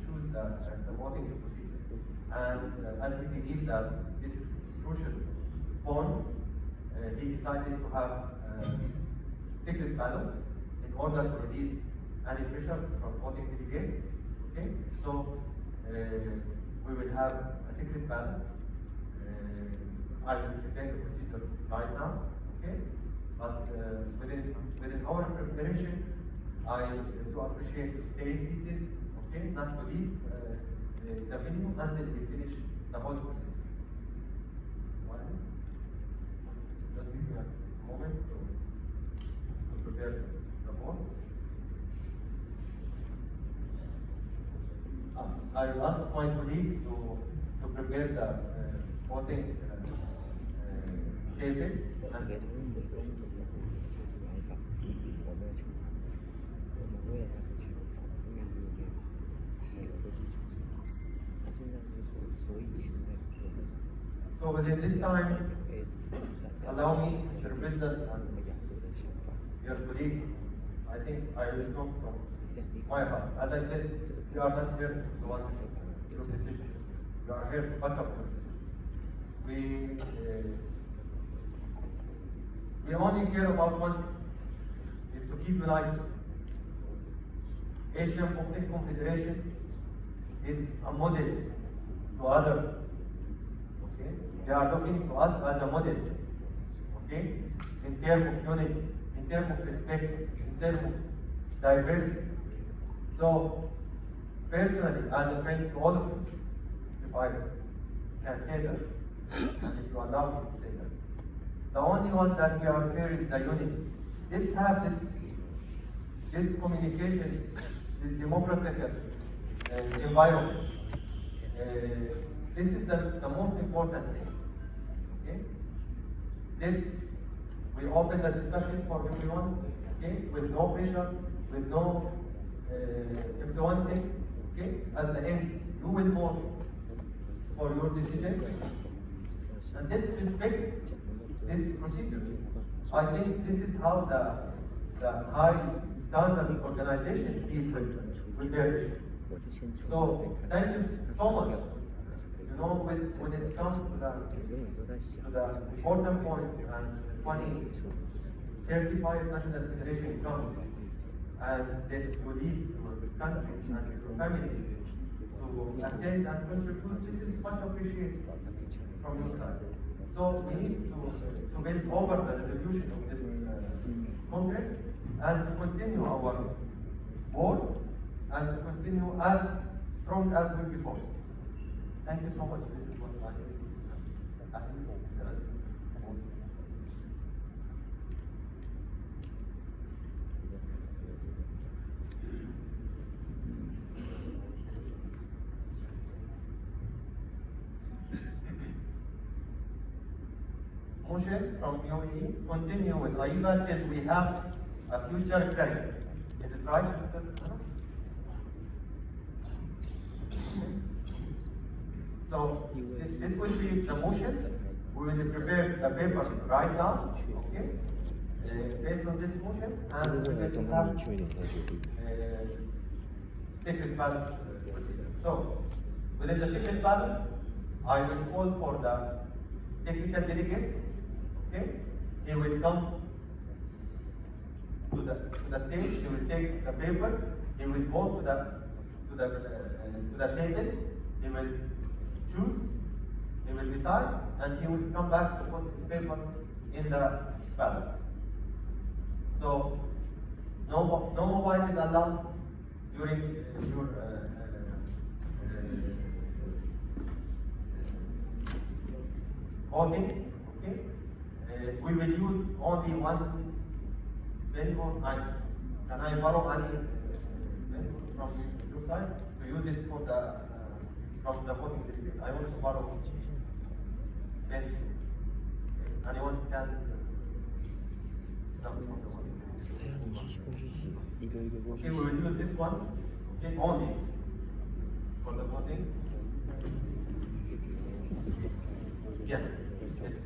choose the voting procedure. And as we believe that this is crucial point, he decided to have secret ballot in order to release any pressure from voting delegate. Okay, so we will have a secret ballot. I will explain the procedure right now. Okay, but within our preparation, I do appreciate to stay seated. Okay, not to leave the venue until we finish the whole procedure. Just give me a moment to prepare the vote. I will ask my colleague to prepare the voting tables and so within this time, allow me, Mr. President, and your colleagues, I think I will talk from my heart. As I said, you are not here to want your decision. You are here to back up your decision. We only care about one thing, is to keep united. Asian Boxing Confederation is a model to others. Okay? They are looking to us as a model. Okay? In terms of unity, in terms of respect, in terms of diversity. So, personally, as a friend to all of you, if I can say that, and if you allow me to say that, the only one that we are here is the unity. Let's have this this communication, this democratic environment. This is the most important thing. Okay? We open the discussion for everyone, okay? With no pressure, with no influencing. Okay? At the end, you will vote for your decision. And let's respect this procedure. I think this is how the high standard organization deal with their issue. So thank you so much. You know, when it comes to the important point and 35 national federation comes and that you leave your countries and your families to attend and contribute, this is much appreciated from your side. So we need to build over the resolution of this Congress and to continue our work and to continue as strong as we before. Thank you so much. This is what I ask you for. Motion from UAE, continue with AIBA till we have a future clarity. Is it right, Mr. Anas? So this will be the motion. We will prepare the paper right now, okay? Based on this motion, and we will have secret ballot procedure. So within the secret ballot, I will call for the technical delegate. Okay, he will come to the stage. He will take the paper. He will go to the table. He will choose. He will decide, and he will come back to put his paper in the ballot. So no mobile is allowed during your voting. Okay. We will use only one pen. Can I borrow any pen from your side to use it for from the voting delegate? I want to borrow pen. Anyone can? Okay, we will use this one. Okay, only for the voting. Yes. It's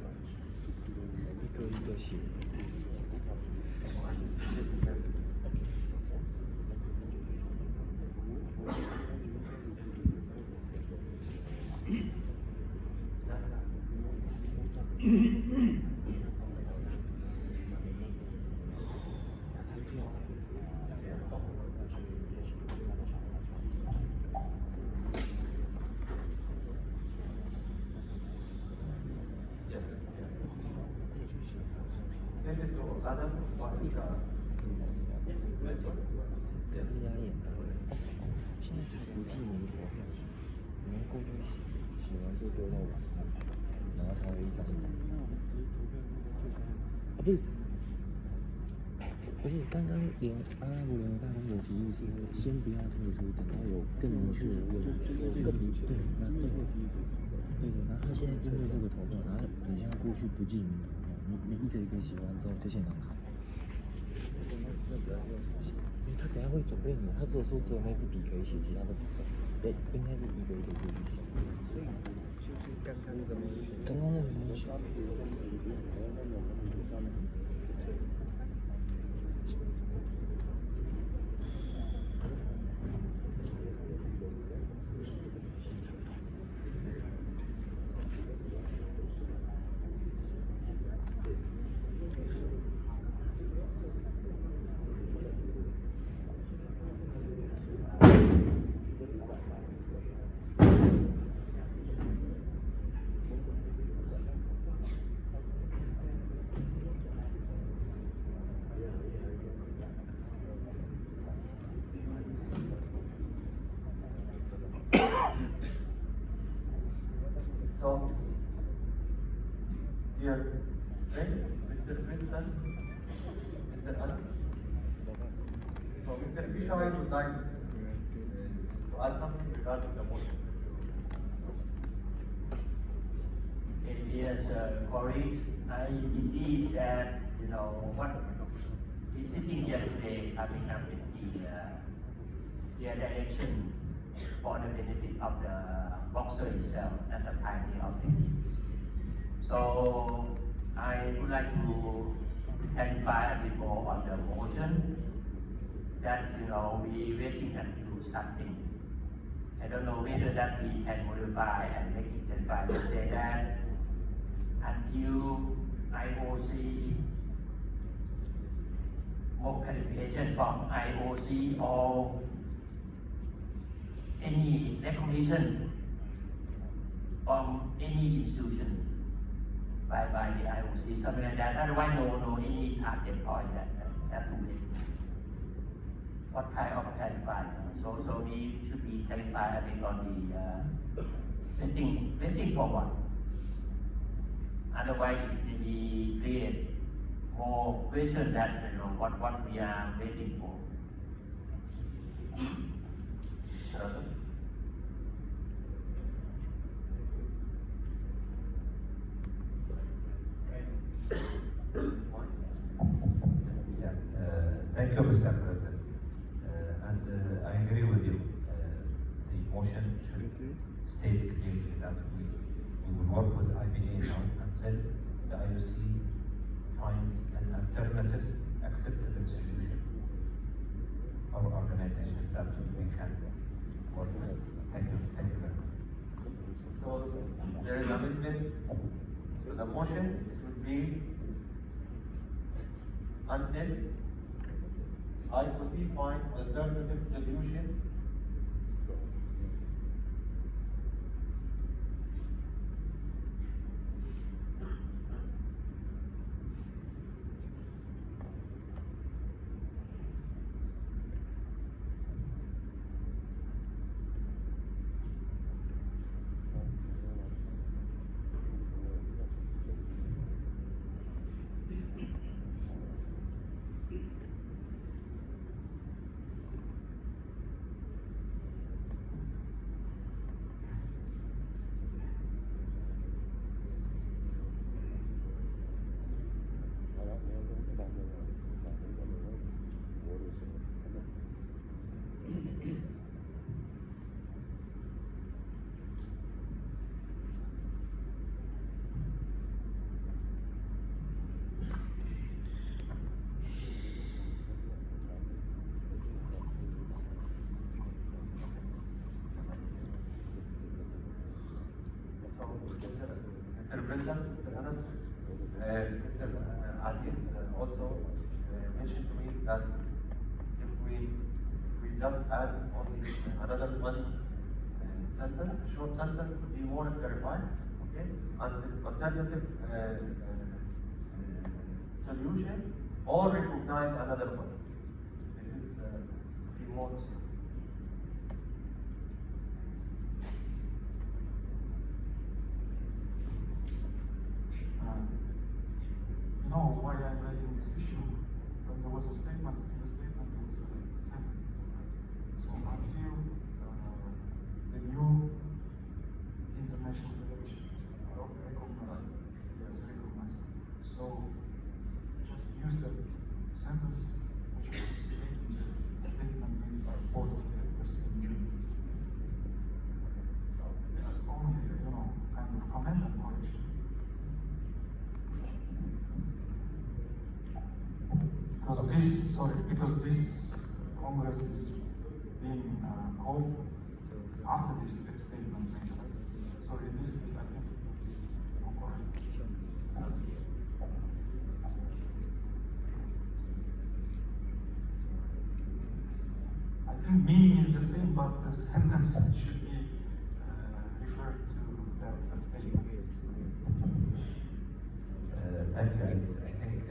send it to Adam.不是，刚刚连阿拉伯联合大公有提议是先不要退出，等到有更明确的问题，更明确。对，那对的，然后他现在针对这个投票，然后等一下过去不记名投票，你一个一个写完之后就现场考。因为他等下会准备你，他只有说只有那支笔可以写，其他的不算。对，应该是一个一个过去写。所以就是刚刚那个没写，刚刚那个没写。So, dear friend, Mr. President, Mr. Anas, like to add something regarding the motion? Okay, yes, colleagues, I believe that, what is sitting here today coming up with their direction for the benefit of the boxer itself and the pioneer of the games. So I would like to clarify a bit more on the motion that, we waiting until something. I don't know whether that we can modify and make it clarify. Let's say that until IOC, more clarification from IOC or any recognition from any institution by the IOC, something like that. Otherwise, no any target point that have to wait. What kind of clarify? So we should be clarified a bit on the waiting for what? Otherwise, it may be create more question that what we are waiting for. Thank you, Mr. President. I agree with you. The motion should state clearly that we will work with IBA now until the IOC finds an alternative acceptable solution for organization that we can work with. Thank you. Thank you very much. So there is amendment to the motion. It will be until IOC finds alternative solution. Mr. President, Mr. Anas, Mr. Aziz also mentioned to me that if we just add only another one sentence, short sentence to be more clarified, okay, and the alternative solution or recognize another one. This is remote. You know why I'm raising this issue? When there was a statement, in the statement there was a sentence. So until the new international federation is recognized, so just use the sentence which was in the statement made by board of directors in June. So this is only, kind of comment and correction. Because this Congress is being called after this statement made. So in this case, I think correct. I think meaning is the same, but the sentence should be referred to that statement. Thank you, Aziz. I think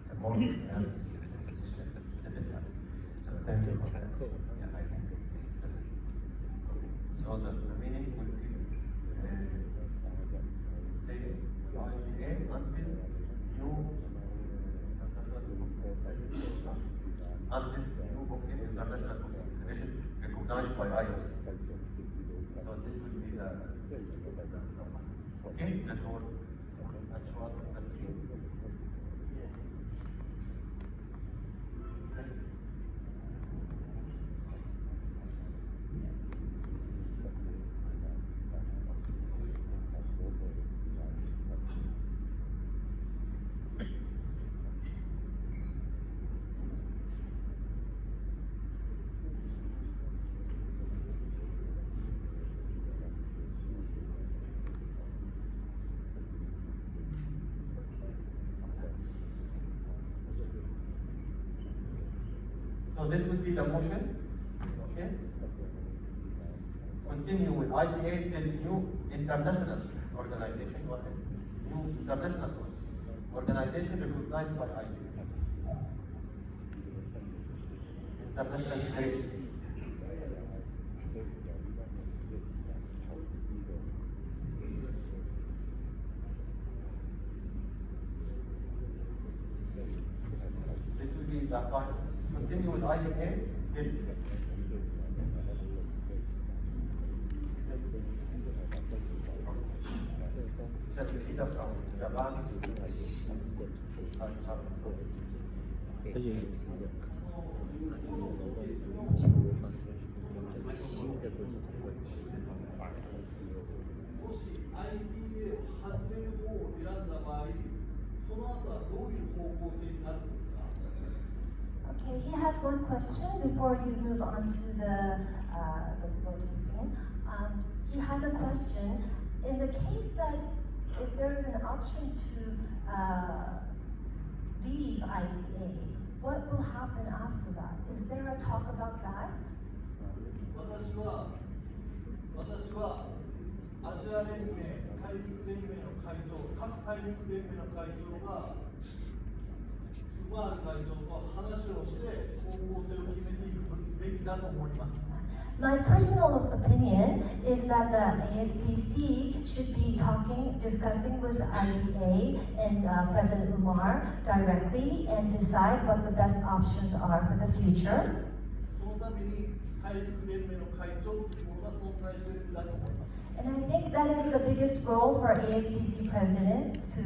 the more we have the decision, the better. So thank you for that. Yeah, I think it's better. So the meaning will be stay IBA until new boxing recognized by IOC. So this will be the network across the screen. So this would be the motion, okay? Continue with IPA till new international organization, new international organization recognized by IPA. International Federation. This will be the final. Continue with IPA till certificate from Japan. 而且也是的，新的国际总会。もし IPA を始める方を選んだ場合、その後はどういう方向性になるんですか？ Okay, he has one question before you move on to the voting thing. He has a question. In the case that if there is an option to leave IPA, what will happen after that? Is there a talk about that? 私はアジア連盟、大陸連盟の会長、各大陸連盟の会長がウマール会長と話をして方向性を決めていくべきだと思います。My personal opinion is that the ASPC should be discussing with IPA and President Umar directly and decide what the best options are for the future. そのために大陸連盟の会長というものが存在するべきだと思います。And I think that is the biggest role for ASPC president to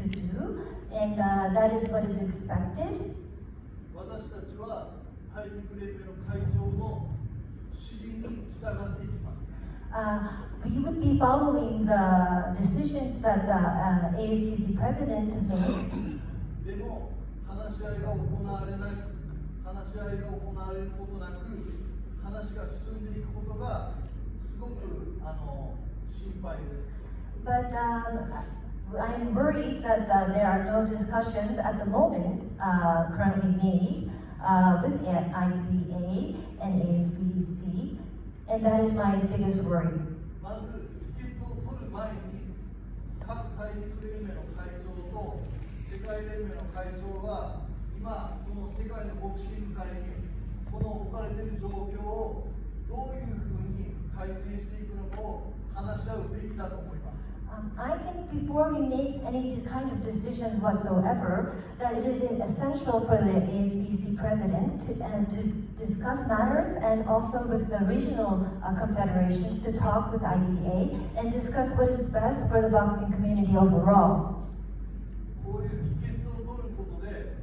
do, and that is what is expected. 私たちは大陸連盟の会長の指示に従っていきます。We would be following the decisions that the ASPC president makes. でも話し合いが行われることなく、話が進んでいくことがすごく心配です。But I'm worried that there are no discussions at the moment currently made with IPA and ASPC, and that is my biggest worry. まず議決を取る前に各大陸連盟の会長と世界連盟の会長は今この世界のボクシング界にこの置かれている状況をどういうふうに改善していくのかを話し合うべきだと思います。I think before we make any kind of decisions whatsoever, that it is essential for the ASPC president to discuss matters and also with the regional confederations to talk with IPA and discuss what is best for the boxing community overall. こういう議決を取ることで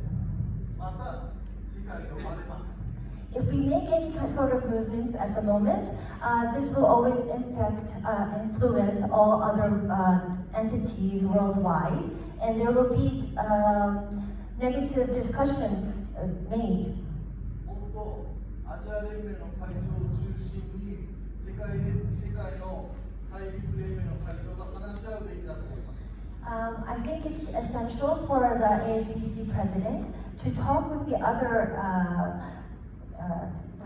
また世界が生まれます。If we make any sort of movements at the moment, this will always influence all other entities worldwide, and there will be negative discussions made. もっとアジア連盟の会長を中心に世界の大陸連盟の会長が話し合うべきだと思います。I think it's essential for the ASPC president to talk with the other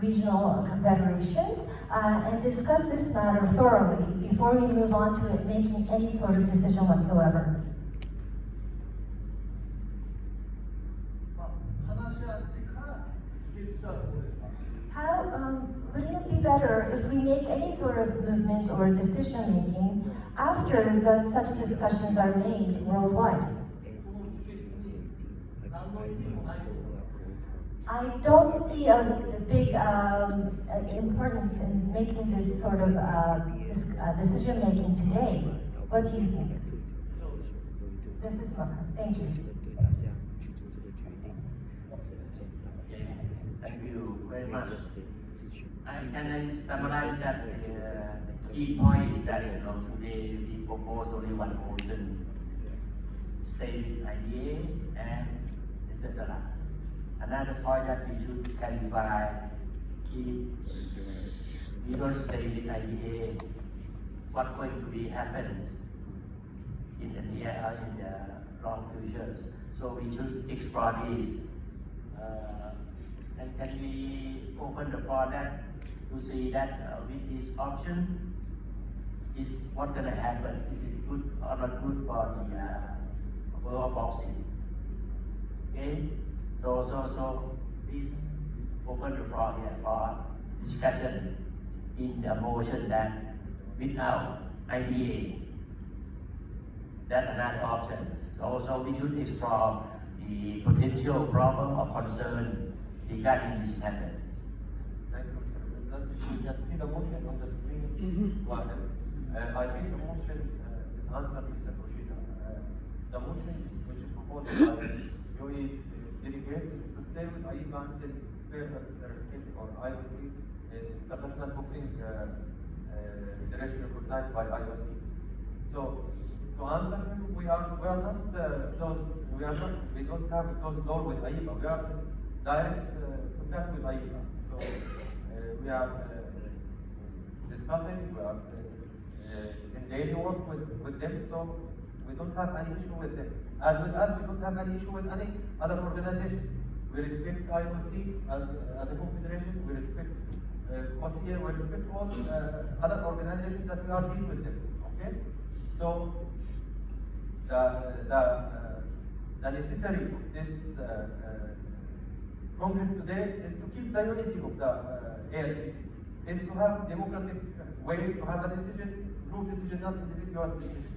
regional confederations and discuss this matter thoroughly before we move on to making any sort of decision whatsoever. Wouldn't it be better if we make any sort of movement or decision making after such discussions are made worldwide? I don't see a big importance in making this sort of decision making today. What do you think? This is my thank you. Thank you very much. Can I summarize that the key point is that today we propose only one motion, stay with IDA and etc. Another point that we should clarify, if we don't stay with IDA, what's going to be happens in the near in the long futures. So we should explore this. And can we open the floor that to see that with this option, is what going to happen? Is it good or not good for the world of boxing? Okay, so please open the floor here for discussion in the motion that without IBA, that's another option. Also, we should explore the potential problem or concern regarding this matter. Thank you, Mr. President. You can see the motion on the screen. I think the motion is answered, Mr. Kushida. The motion which is proposed by UAE delegate is to stay with AIBA until further clarification or IOC, International Boxing Federation recognized by IOC. So to answer him, we are not closed. We don't have a closed door with AIBA. We are direct contact with AIBA. So we are discussing. We are in daily work with them. So we don't have any issue with them. As well as we don't have any issue with any other organization. We respect IOC as a confederation. We respect OCA. We respect all other organizations that we are dealing with them. Okay. So the necessary of this Congress today is to keep the unity of the ASPC, is to have democratic way to have a decision, group decision, not individual decision.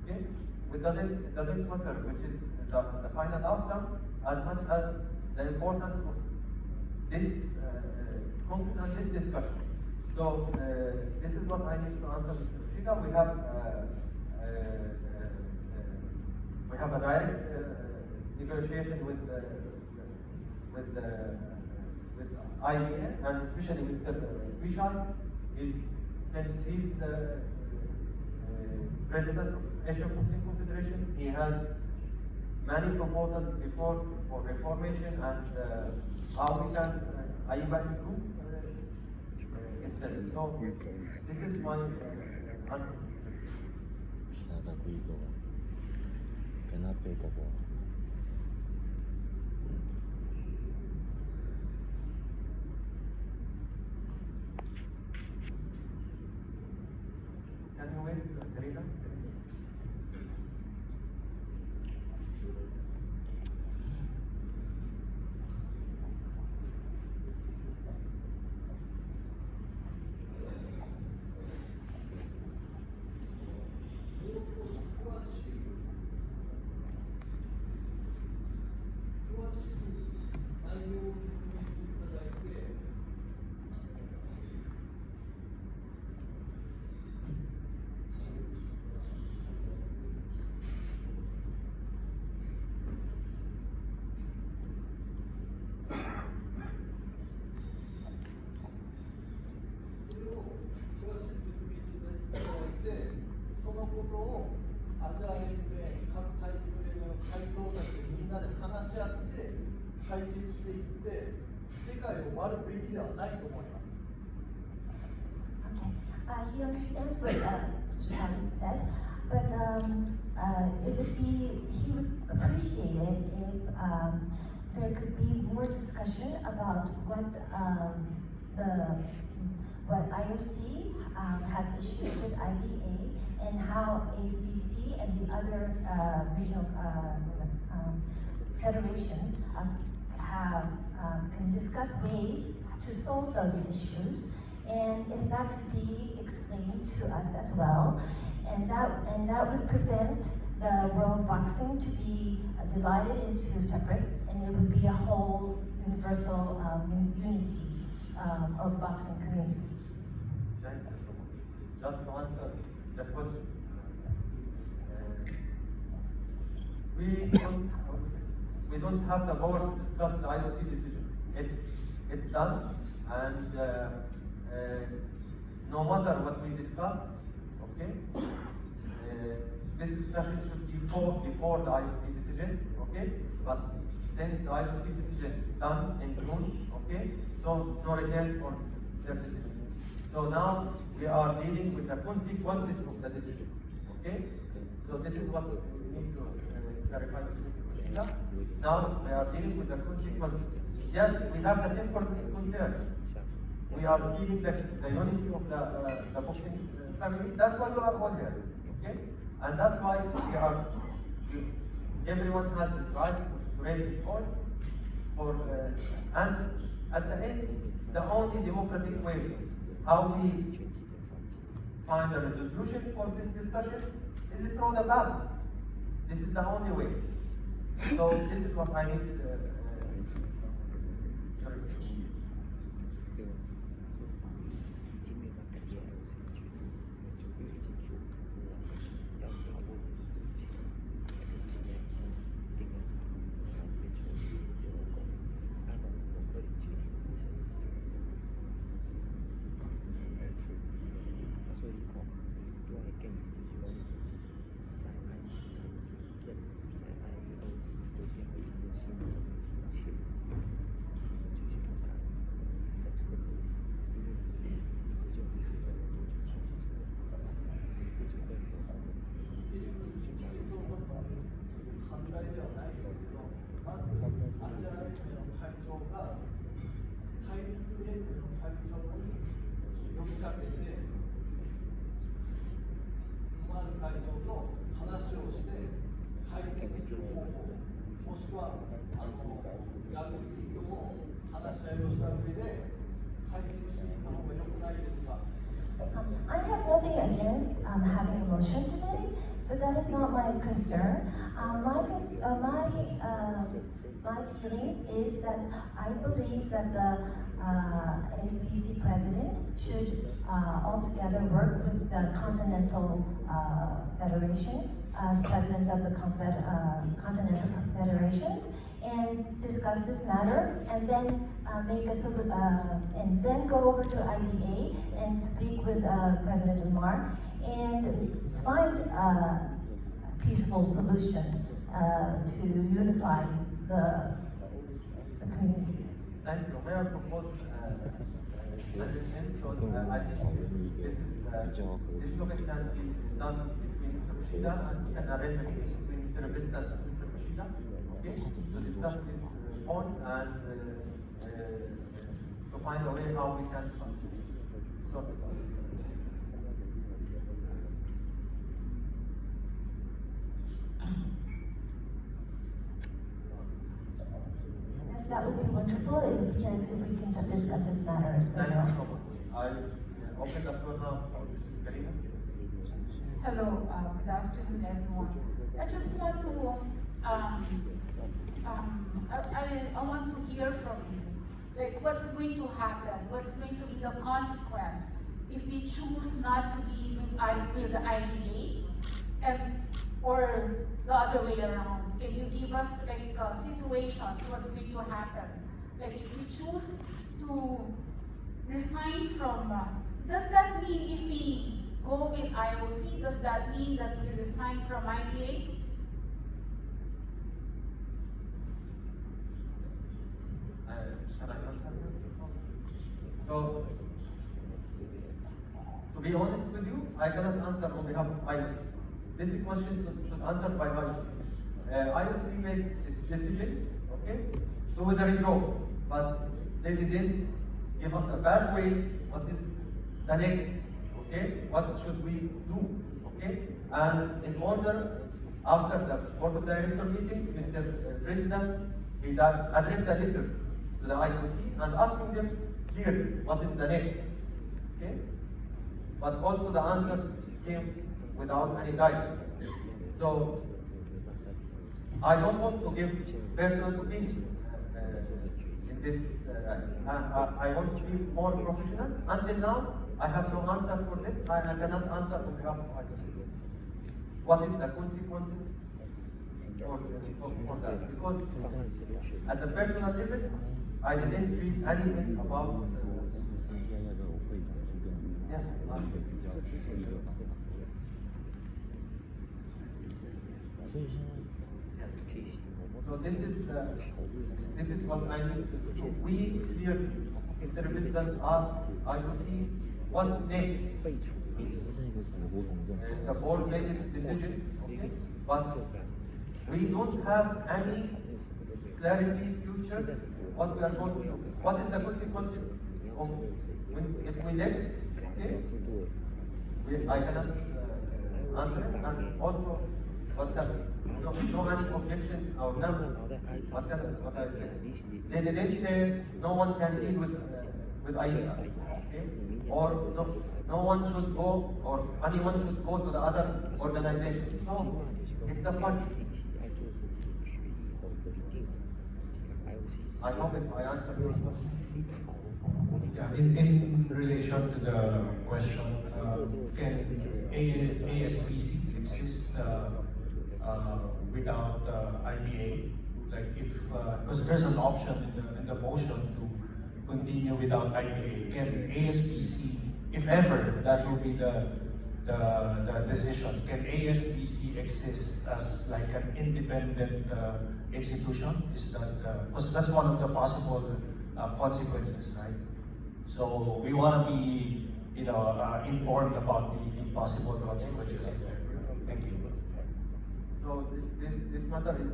Okay? It doesn't matter which is the final outcome as much as the importance of this Congress and this discussion. So this is what I need to answer, Mr. Kushida. We have a direct negotiation with IBA, and especially Mr. Vishal is, since he's president of Asian Boxing Confederation, he has many proposals before for reformation and how we can IBA improve itself. So this is my answer. Can you wait, Teresa? He understands what Susan said, but he would appreciate it if there could be more discussion about what IOC has issues with IBA and how ASBC and the other regional federations can discuss ways to solve those issues, and if that could be explained to us as well, and that would prevent the world boxing to be divided into separate, and it would be a whole universal unity of boxing community. Thank you so much. Just to answer the question. We don't have the power to discuss the IOC decision. It's done, and no matter what we discuss, okay, this discussion should be before the IOC decision, okay. But since the IOC decision done in June, okay, so no return for their decision. So now we are dealing with the consequences of the decision, okay. So this is what we need to clarify with Mr. Kushida. Now we are dealing with the consequences. Yes, we have the same concern. We are keeping the unity of the boxing family. That's why we are all here, okay? And that's why everyone has his right to raise his voice. And at the end, the only democratic way how we find a resolution for this discussion is through the ballot. This is the only way. So this is what I need. I have nothing against having a motion today, but that is not my concern. My feeling is that I believe that the SBC president should altogether work with the continental federations, presidents of the continental federations, and discuss this matter, and then and then go over to IBA and speak with President Umar and find a peaceful solution to unify the community. Thank you. May I propose suggestion? So I think this topic can be done between Mr. Kushida and we can arrange a meeting between Mr. President and Mr. Kushida, okay, to discuss this point and to find a way how we can sort it out. Yes, that would be wonderful. It would be nice if we can discuss this matter. Thank you so much. I open the floor now for Mrs. Karina. Hello, good afternoon, everyone. I just want to, I want to hear from you. Like, what's going to happen? What's going to be the consequence if we choose not to be with the IBA, or the other way around? Can you give us like situations? What's going to happen? Like, if we choose to resign from, does that mean if we go with IOC, does that mean that we resign from IBA? Shall I answer? So, to be honest with you, I cannot answer on behalf of IOC. This question should answer by IOC. IOC made its decision, okay, to withdraw, but they didn't give us a pathway. What is the next? Okay, what should we do? Okay, and in order, after the board of director meetings, Mr. President, he addressed a letter to the IOC and asking them clearly what is the next. Okay, but also the answer came without any guidance. So I don't want to give personal opinion in this, I want to be more professional. Until now, I have no answer for this. I cannot answer on behalf of IOC. What is the consequences for that? Because at the personal level, I didn't read anything about. Yes. So this is what I need. We clearly, Mr. President asked IOC what next. The board made its decision, okay? But we don't have any clarity future what we are going to do. What is the consequences of if we left? Okay? I cannot answer it. And also, what's happening? No any objection or no. What I they didn't say no one can deal with AIDA, okay? Or no one should go or anyone should go to the other organization. So it's a fact. I hope if I answer your question. Yeah, in relation to the question, can ASPC exist without IBA? Like if, because there's an option in the motion to continue without IBA, can ASPC, if ever that will be the decision, can ASPC exist as like an independent institution? Is that, because that's one of the possible consequences, right? So we want to be, informed about the possible consequences. Thank you. So this matter is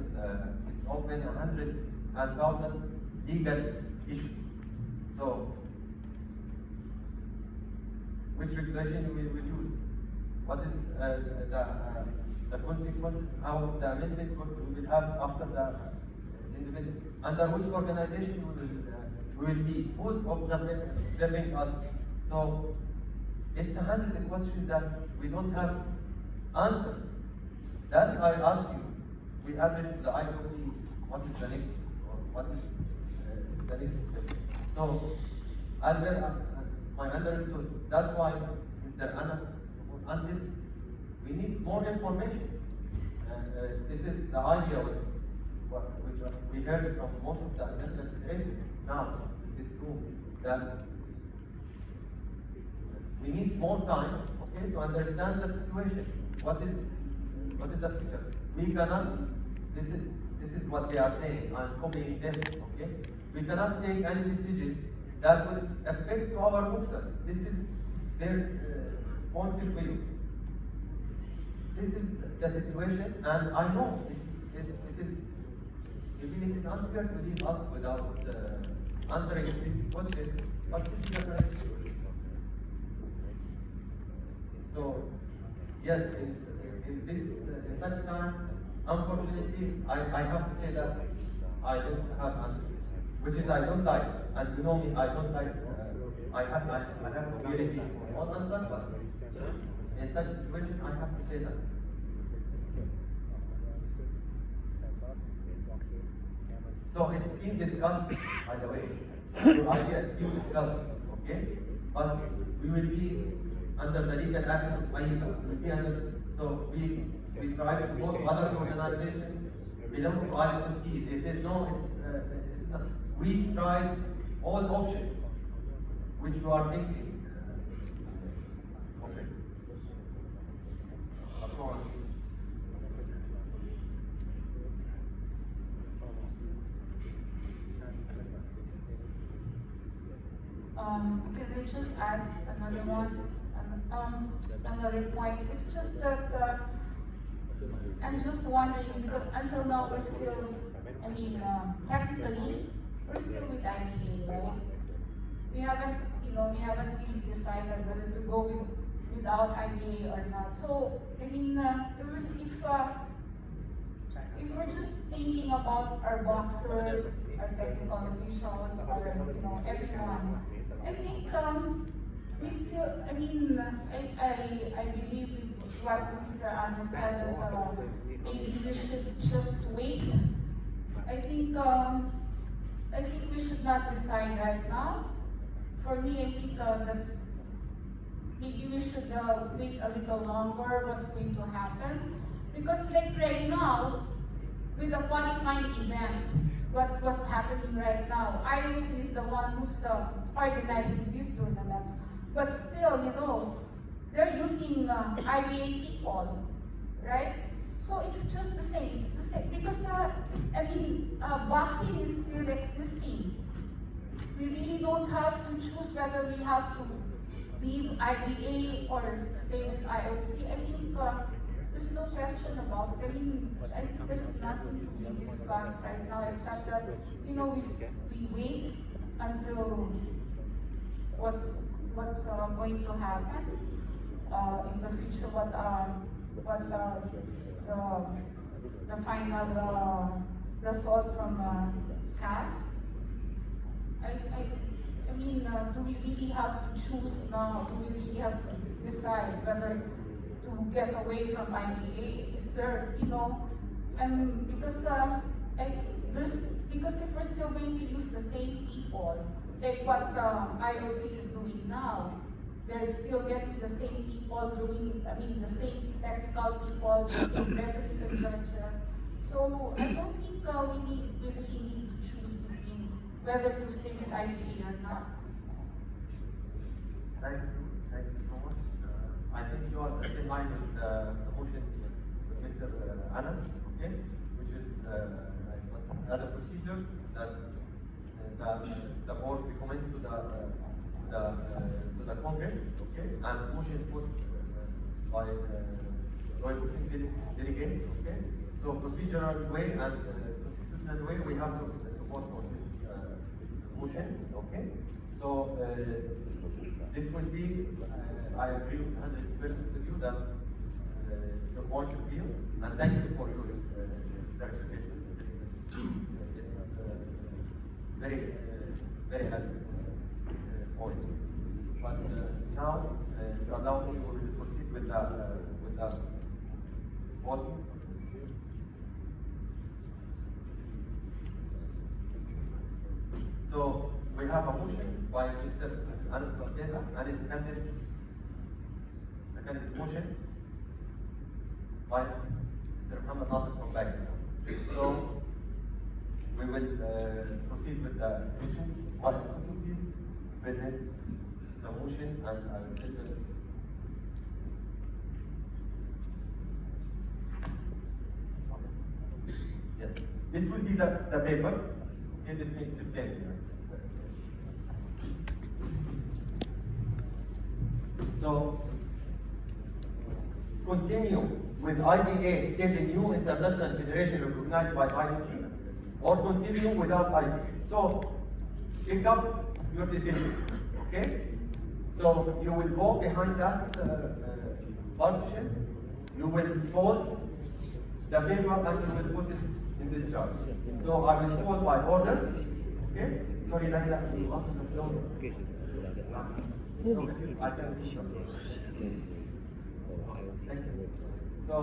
it's open 100,000 legal issues. So which regulation we will use? What is the consequences? How the amendment we will have after the independent? Under which organization we will be? Who's observing us? So it's 100 questions that we don't have answer. That's why I asked you. We addressed the IOC. What is the next? Or what is the next step? So as well, I understood. That's why Mr. Anas, until we need more information. This is the idea which we heard from most of the National Federation now in this room, that we need more time, okay, to understand the situation. What is the future? We cannot. This is what they are saying. I'm copying them, okay? We cannot take any decision that will affect our officers. This is their point of view. This is the situation, and I know it is unfair to leave us without answering this question, but this is the correct situation. So, yes, in such time, unfortunately, I have to say that I don't have answers, which is I don't like, and you know me, I don't like. I have to be ready for all answers, but in such situation, I have to say that. So it's being discussed, by the way. Your idea is being discussed, okay? But we will be under the legal action of AIDA. We will be under. So we try to go to other organizations belong to IOC. They said no, it's not. We tried all options which you are thinking. Okay. Can I just add another one? Another point. It's just that I'm just wondering, because until now we're still, technically, we're still with IBA, right? We haven't really decided whether to go without IBA or not. So, if we're just thinking about our boxers, our technical officials, or everyone, I think we still, I believe what Mr. Anas said, that maybe we should just wait. I think I think we should not decide right now. For me, I think that's maybe we should wait a little longer what's going to happen. Because like right now, with the qualifying events, what's happening right now, IOC is the one who's organizing these tournaments. But still, you know, they're using IBA people, right? So it's just the same, it's the same. Because, boxing is still existing. We really don't have to choose whether we have to leave IBA or stay with IOC. I think there's no question about it. I think there's nothing to be discussed right now except that, you know, we wait until what's going to happen in the future, the final result from CAS. Do we really have to choose now? Do we really have to decide whether to get away from IBA? Is there, you know, and because because if we're still going to use the same people, like what IOC is doing now, they're still getting the same people doing, the same technical people, the same referees and judges. So I don't think we really need to choose between whether to stay with IBA or not. Thank you so much. I think you are the same line with the motion with Mr. Anas, okay, which is as a procedure that the board recommend to the Congress, okay, and motion put by Royal Boxing delegate, okay. So procedural way and constitutional way, we have to vote for this motion, okay. So this will be, I agree 100% with you that the board of view, and thank you for your clarification. It's very helpful point. But now, if you allow me, we will proceed with the voting. So we have a motion by Mr. Anas Ortega and a seconded motion by Mr. Muhammad Nasser from Pakistan. So we will proceed with the motion. Could you please present the motion and I will tell them. Yes, this will be the paper. Okay, let's make it plain. So, continue with IBA till the new international federation recognized by IOC, or continue without IBA. So, pick up your decision, okay? So, you will go behind that partition, you will fold the paper and you will put it in this jar. So, I will fold by order, okay? Sorry, Laila, you asked the floor. So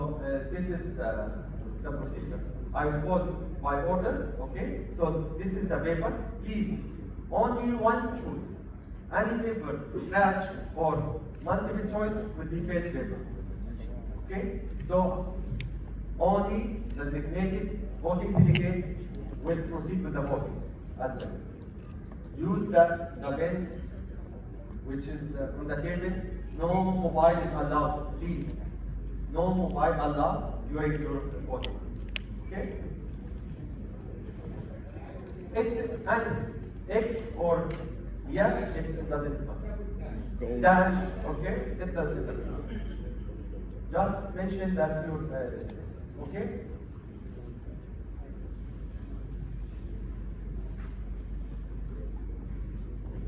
this is the procedure. I will vote by order, okay? So this is the paper. Please, only one choose. Any paper, scratch or multiple choice will be failed paper. Okay? So only the designated voting delegate will proceed with the voting as well. Use the pen which is on the table. No mobile is allowed, please. No mobile allowed during your voting. Okay? It's an X or yes, it doesn't matter. Dash, okay? It doesn't matter. Just mention that you're, okay?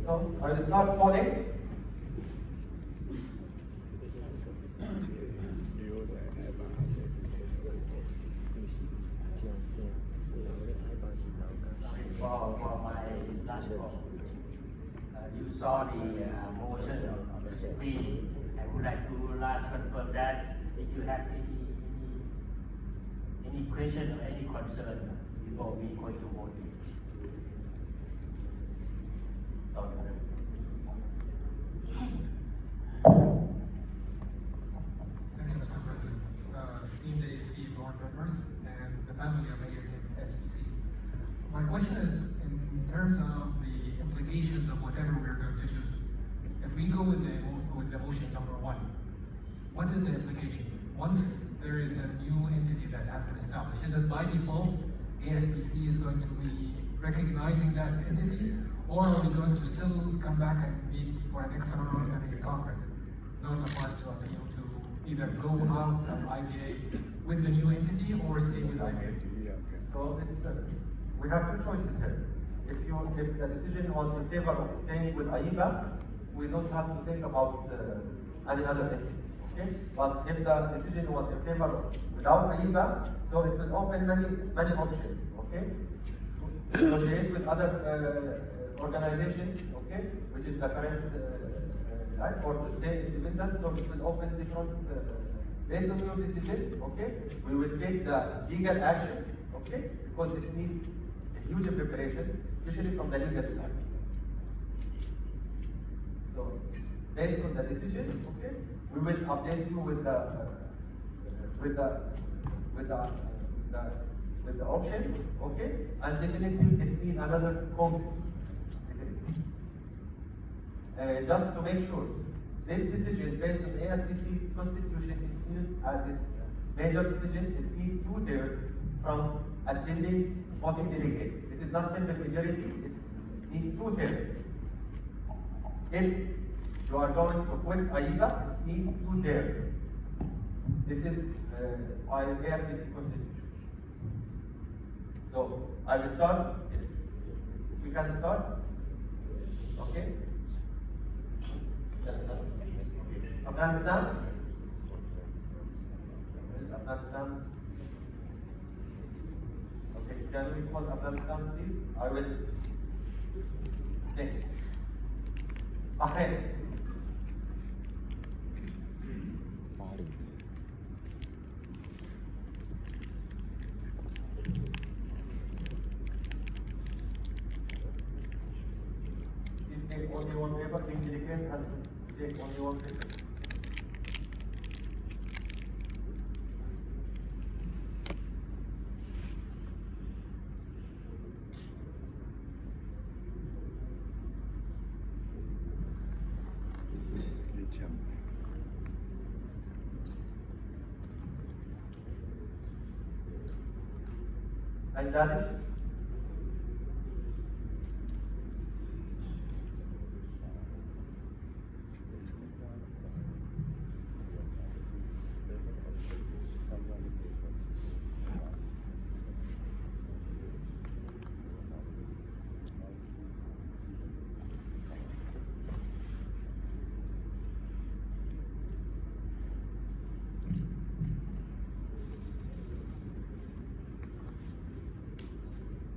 So I will start calling. For my last call, you saw the motion on the screen. I would like to last confirm that if you have any question or any concern before we go to voting. question is in terms of the implications of whatever we're going to choose. If we go with the motion number one, what is the implication? Once there is a new entity that has been established, is it by default ASPC is going to be recognizing that entity, or are we going to still come back and meet for an extraordinary Congress in order for us to appeal to either go out of IBA with the new entity or stay with IBA? So it's we have two choices here. If the decision was in favor of staying with AIBA, we don't have to think about any other entity. Okay? But if the decision was in favor of without AIBA, so it will open many options. Okay? To negotiate with other organizations, okay, which is the current or to stay independent. So it will open different. Based on your decision, okay, we will take the legal action, okay, because it needs a huge preparation, especially from the legal side. So, based on the decision, okay, we will update you with the options, okay, and definitely it needs another Congress. Just to make sure. This decision based on ASPC constitution, it's seen as its major decision, it's need 2/3 from attending voting delegate. It is not simple majority, it's need 2/3. If you are going to quit AIBA, it's need 2/3. This is by ASPC constitution. So I will start, if we can start, okay? Afghanistan? Where is Afghanistan? Okay, can we call Afghanistan, please? I will. Next. Bahrain. Please take only one paper. Each delegate has to take only one paper. Bangladesh.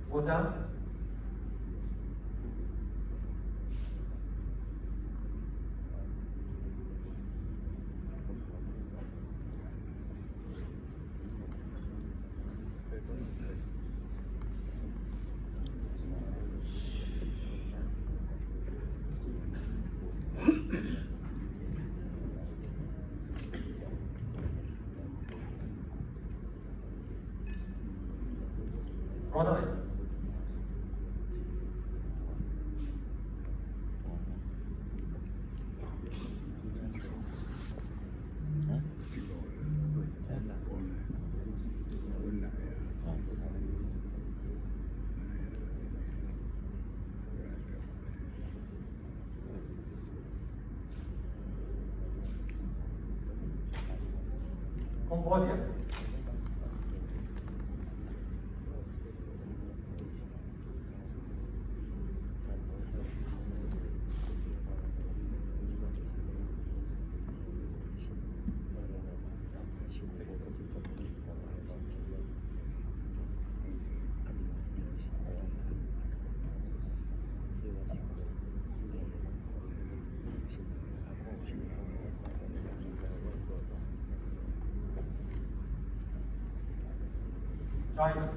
Bhutan. Brunei. Cambodia. China.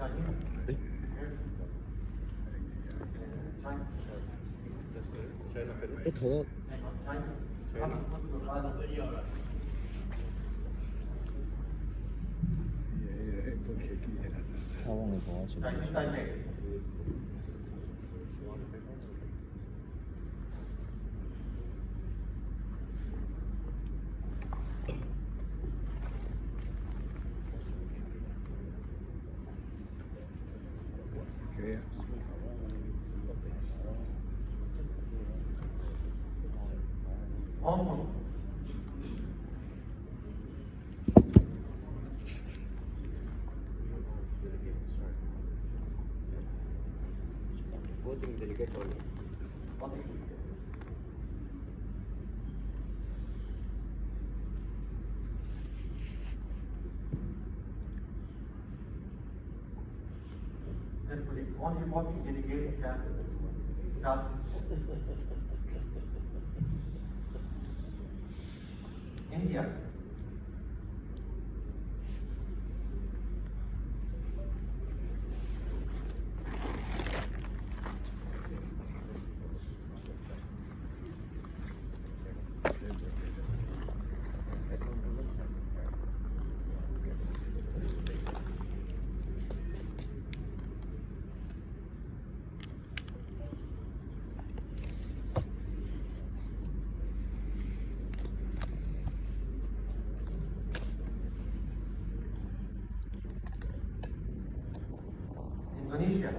Chinese. China. 哎，投到 China. Come to other. 他忘了投到前面。 Chinese Taipei. Hong Kong. Voting delegate only. Only voting delegate can cast this vote. India. Indonesia. Indonesia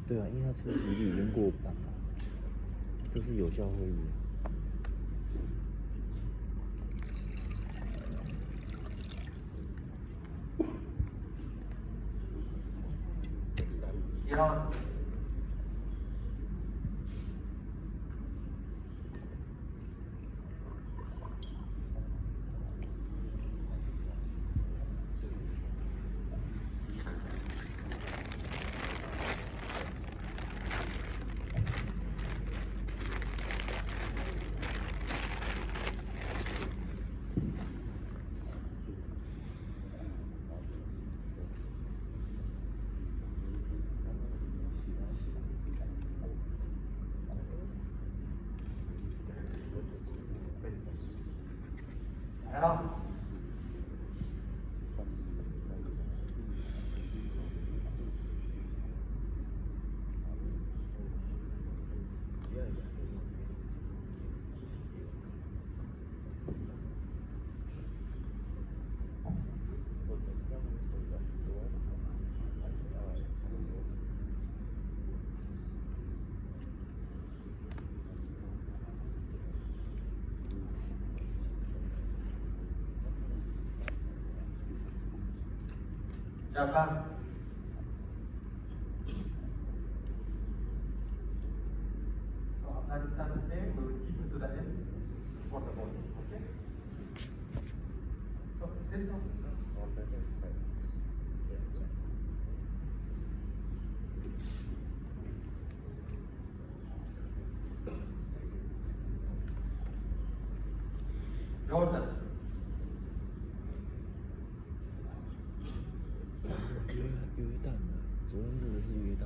对啊，因为他出席率已经过半了，这是有效会议。 Iran. Iran. Japan. So Afghanistan stay, we will keep it to the end for the vote. Okay? So sit down. Jordan.约旦的，昨天这个是约旦。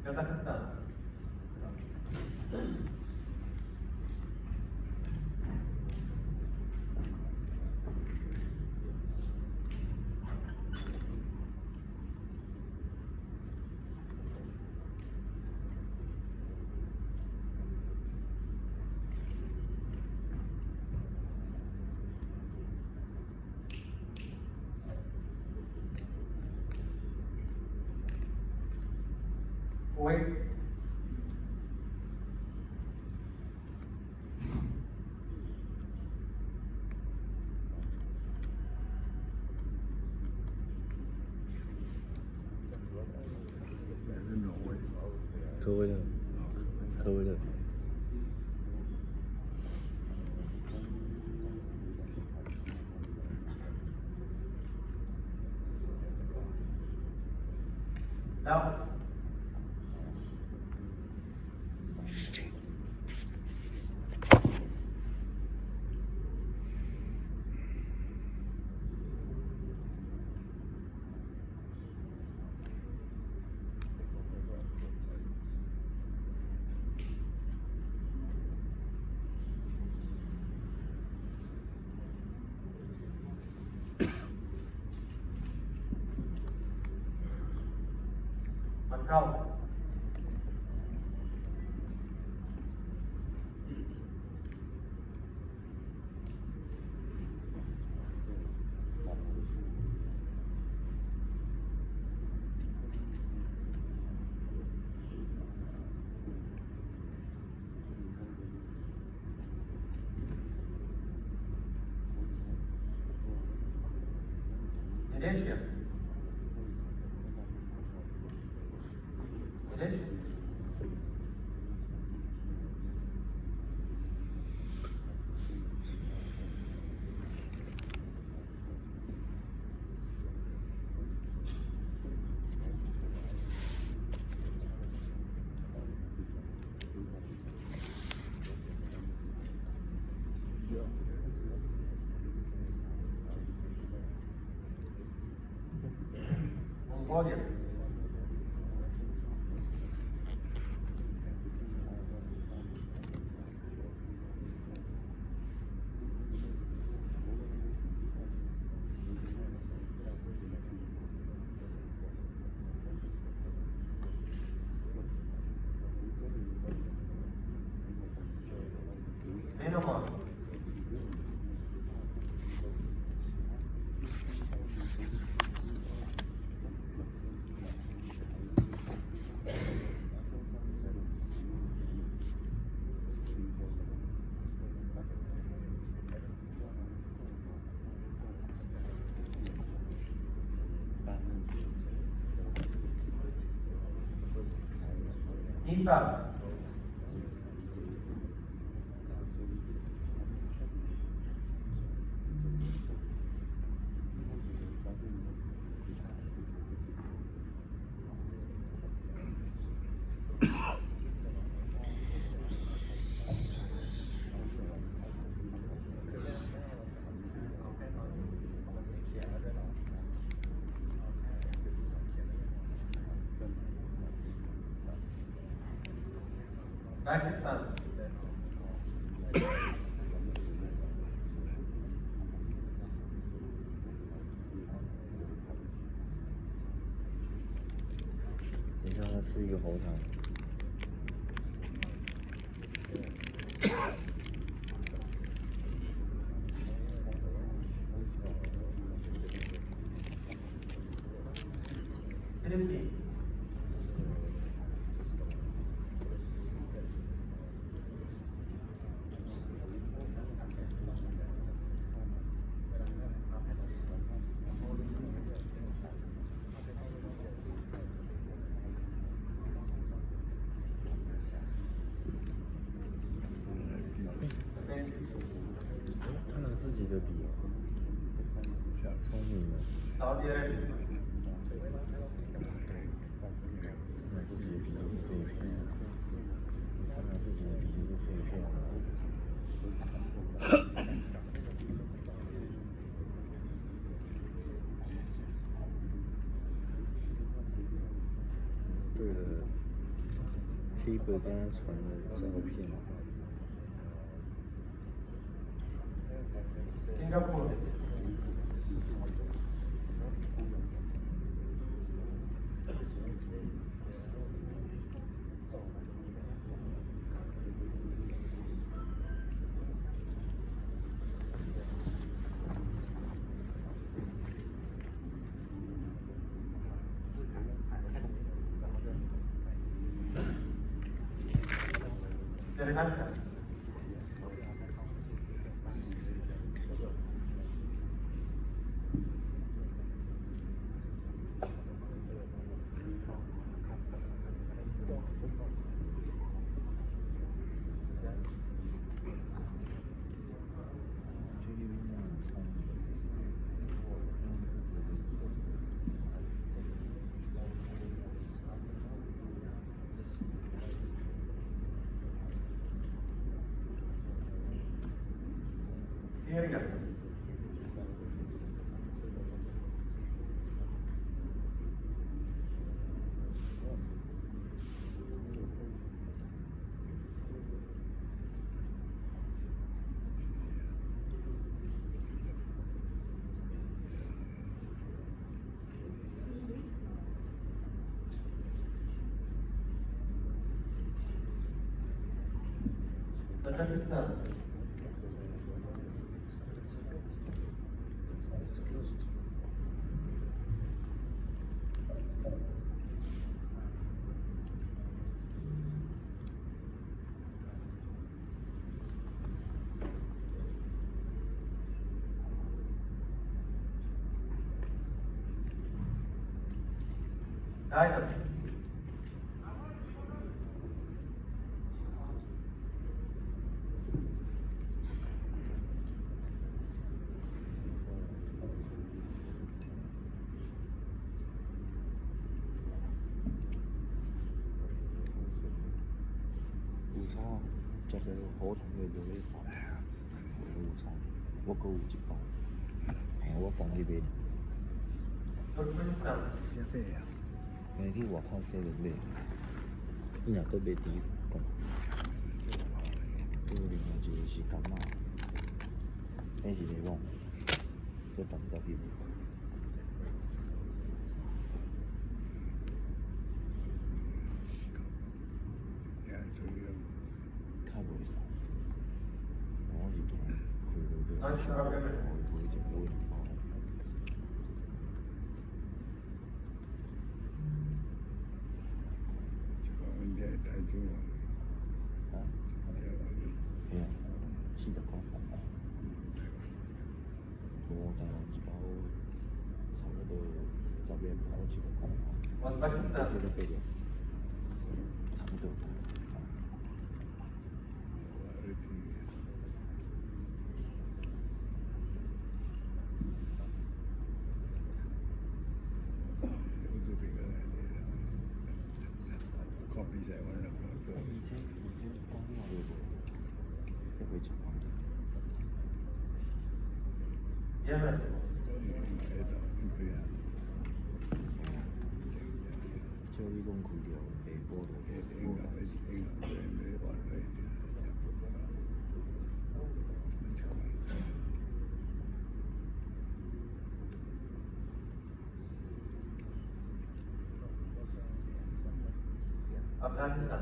Kazakhstan. wait. Cover it. Now, Macau. Indonesia. Indonesia. Mongolia. Myanmar. Nepal. Pakistan.等一下，它是一个喉糖。Philippines. Thank you. 他拿自己的笔，聪明的。 Saudi Arabia. 拿自己的笔就是废片，他拿自己的笔就是废片。对了 ，Keeper 刚刚传的照片。 Singapore. 할까? 시에리아. 타자키스탄. 타이완.午餐着咗好重嘅料呢手，午餐我個胡椒包，我贈呢邊。你啲話開車嚟咩？今日都未點講，都連住時間啦。幾時嚟講？一陣就掂。卡會手，我可以同佢哋會就會。係啊，試就講我大紙包差不多這邊好幾個這個背的差不多。Yemen. 저희 동 구경 배보로 Afghanistan.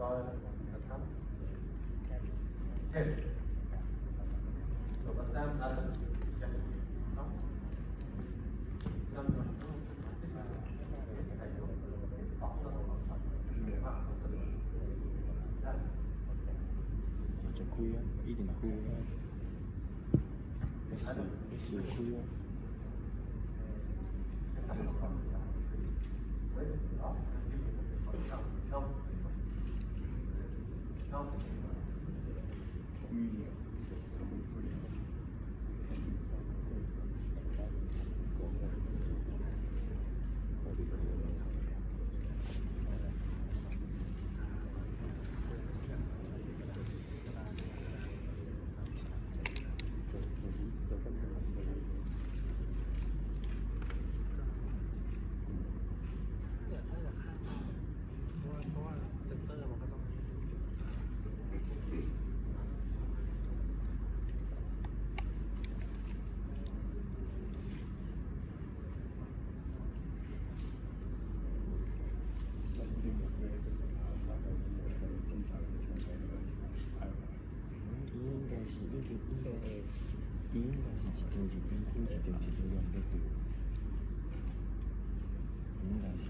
Assam. Okay. So Assam, Assam. 저 구이요? 1인 구이요? S 구이요? 电池都用得到，应该是。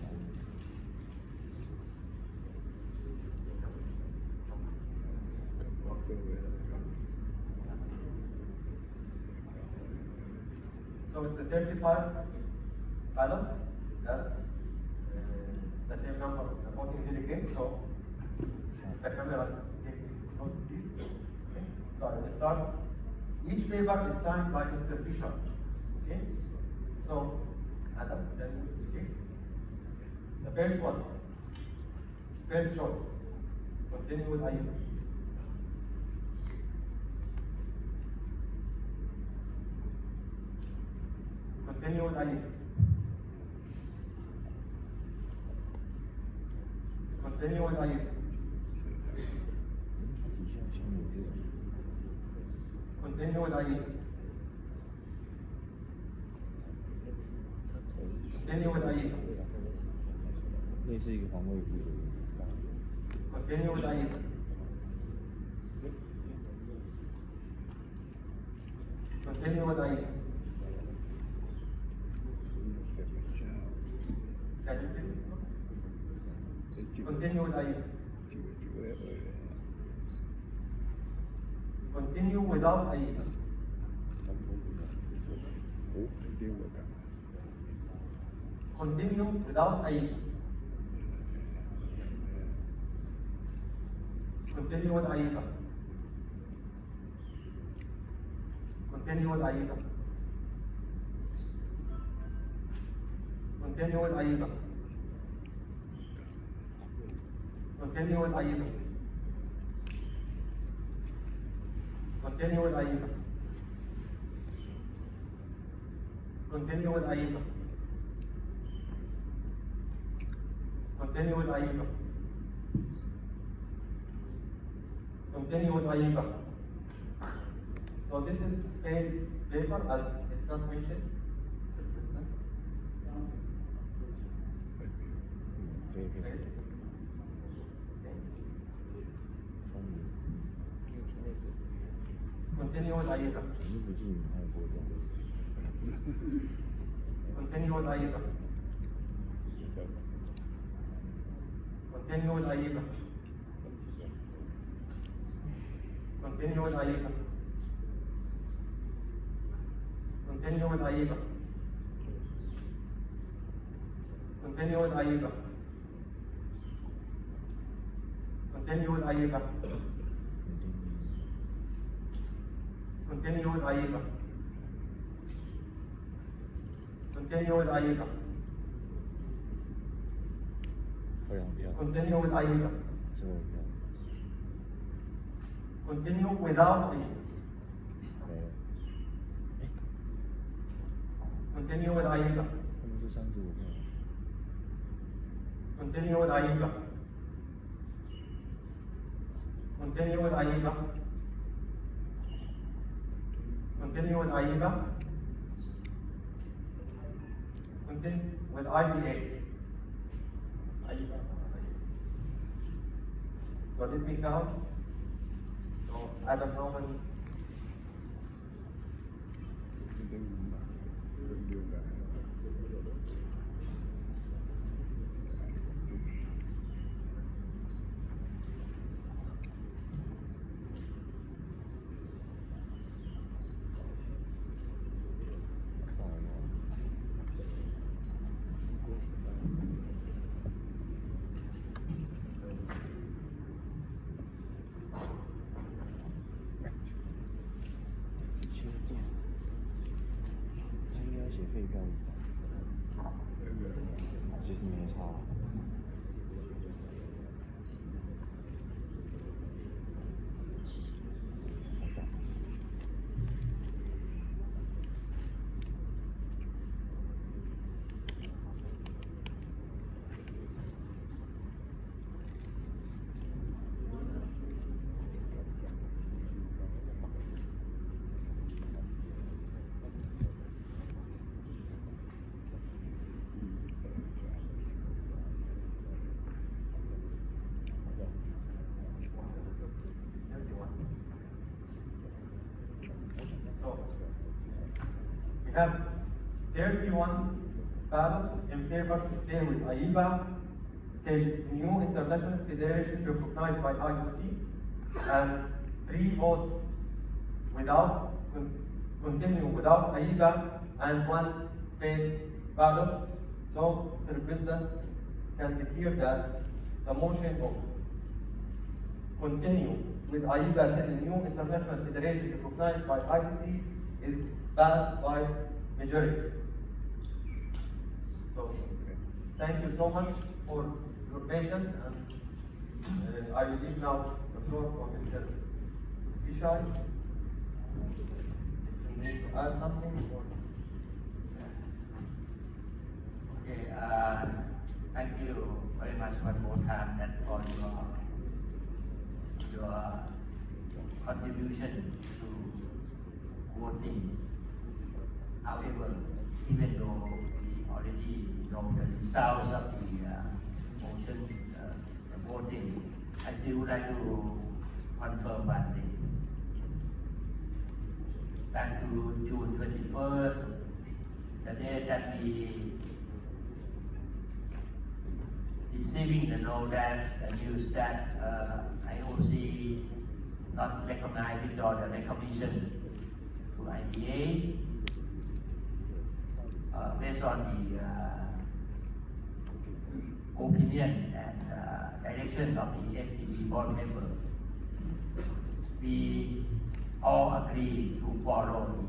So it's a 35 ballot. That's the same number of the voting delegates. So the camera take note, please. Okay. So I will start. Each paper is signed by Mr. Bishop. Okay. So Adam, then okay. The first one, first choice. Continue with Ayub. Continue with Ayub. Continue with Ayub. Continue with Ayub. Continue with Ayub. 类似一个防卫部的。Continue with Ayub. Continue with Ayub. Can you please? Continue with Ayub. Continue without Ayub. Continue without Ayub. Continue with Ayub. Continue with Ayub. Continue with Ayub. Continue with Ayub. Continue with Ayub. Continue with Ayub. Continue with Ayub. Continue with Ayub. So this is failed paper as it's not mentioned. Continue with Ayub. Continue with Ayub. Continue with Ayub. Continue with Ayub. Continue with Ayub. Continue with Ayub. Continue with Ayub. Continue with Ayub. Continue with Ayub. Continue with Ayub. Continue without Ayub. Continue with Ayub. Continue with Ayub. Continue with Ayub. Continue with Ayub. Continue with IBA. So let me count. So Adam, how many?其实没差。have 31 ballots in favor to stay with AIBA till new international federation recognized by IOC, and 3 votes without continue without AIBA, and 1 failed ballot. So, Mr. President can declare that the motion of continue with AIBA till the new international federation recognized by IOC is passed by majority. So, thank you so much for your patience, and I will leave now the floor for Mr. Ishai. You need to add something? Or? Okay, thank you very much one more time that for your contribution to voting. However, even though we already know the results of the motion, the voting, I still would like to confirm one thing. Back to June 21st, the day that we receiving the know that the news that IOC not recognizing or the recognition to IDA based on the opinion and direction of the STB board member. We all agree to follow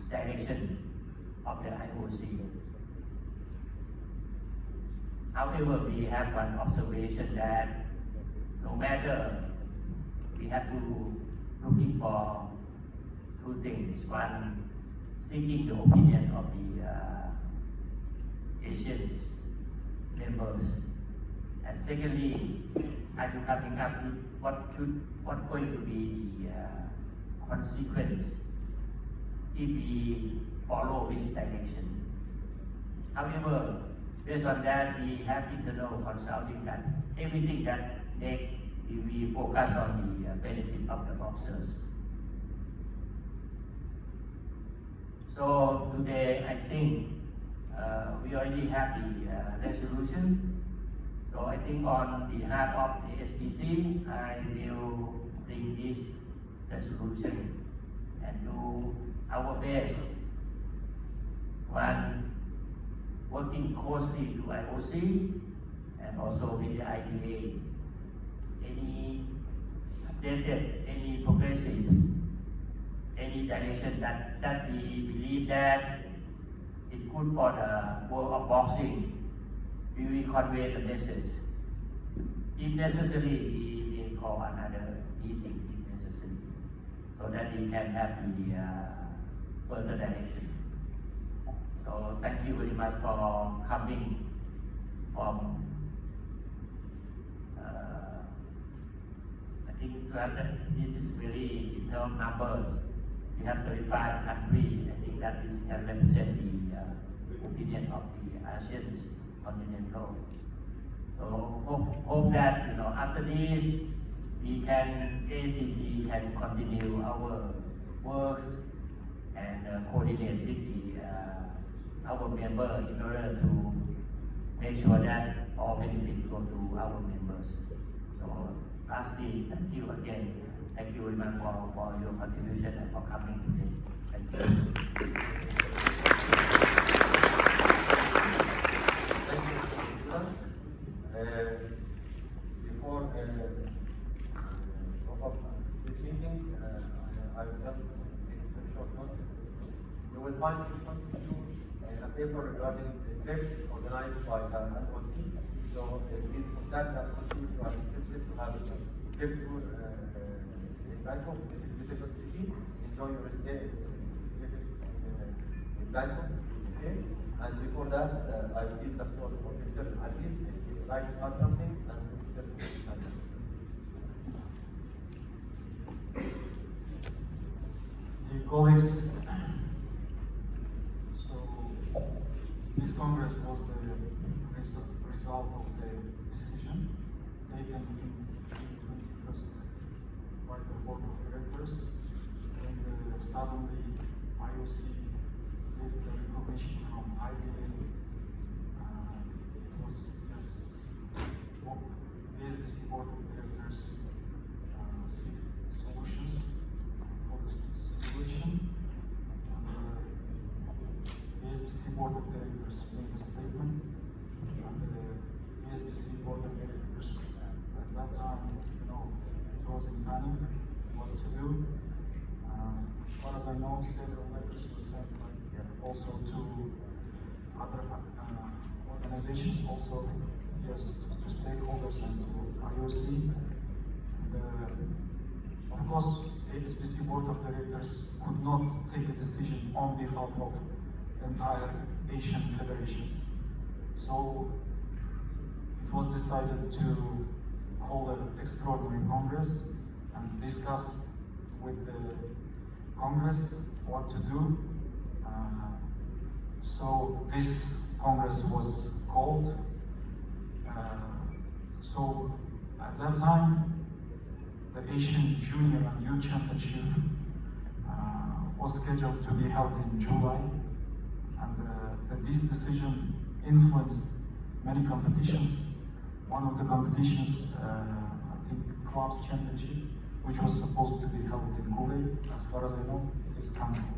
the direction of the IOC. However, we have one observation that no matter we have to looking for 2 things. One, seeking the opinion of the Asian members, and secondly, I to coming up with what going to be the consequence if we follow this direction. However, based on that, we have internal consulting that everything that we focus on the benefit of the boxers. So today, I think we already have the resolution. So I think on behalf of the SPC, I will bring this resolution and do our best. One, working closely to IOC and also with the IDA. Any updated, any progressive, any direction that we believe that it's good for the world of boxing, we will convey the message. If necessary, we will call another meeting if necessary, so that we can have the further direction. So thank you very much for coming from I think that this is really in terms of numbers. We have 35 countries. I think that is can represent the opinion of the Asian continental. So hope that after this we can ASDC can continue our works and coordinate with our member in order to make sure that all benefits go to our members. So lastly, thank you again. Thank you very much for your contribution and for coming today. Thank you. Thank you, sir. Before wrap up this meeting, I will just make a short note. You will find a paper regarding the trip organized by the NOC. So please contact the NOC if you are interested to have a trip tour in Bangkok. This is a beautiful city. Enjoy your stay in Bangkok. Okay? And before that, I will give the floor for Mr. Aziz if he would like to add something, and Mr. Aziz. Dear colleagues, this Congress was the result of the decision taken in June 21st by the Board of Directors, and suddenly IOC gave information from IBA. It was just the SBC Board of Directors seek solutions for the situation. The SBC Board of Directors made a statement, and the SBC Board of Directors at that time, it was in panic what to do. As far as I know, several letters were sent also to other organizations, also to stakeholders and to IOC. Of course, the SBC Board of Directors could not take a decision on behalf of entire Asian federations. So it was decided to call an extraordinary Congress and discuss with the Congress what to do. So this Congress was called. So at that time, the Asian Junior and Youth Championship was scheduled to be held in July, and this decision influenced many competitions. One of the competitions, I think Clubs Championship, which was supposed to be held in Kuwait, as far as I know, it is cancelled.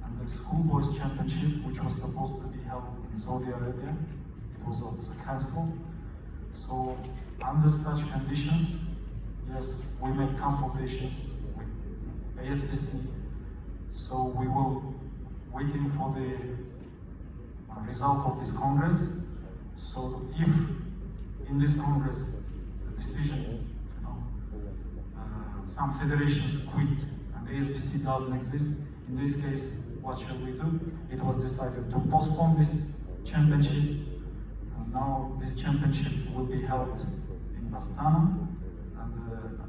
And the Schoolboys Championship, which was supposed to be held in Saudi Arabia, it was also cancelled. So under such conditions, yes, we made consultations with ASBC. So we will waiting for the result of this Congress. So if in this Congress the decision, some federations quit and the ASBC doesn't exist, in this case, what shall we do? It was decided to postpone this championship. Now this championship will be held in Astana, and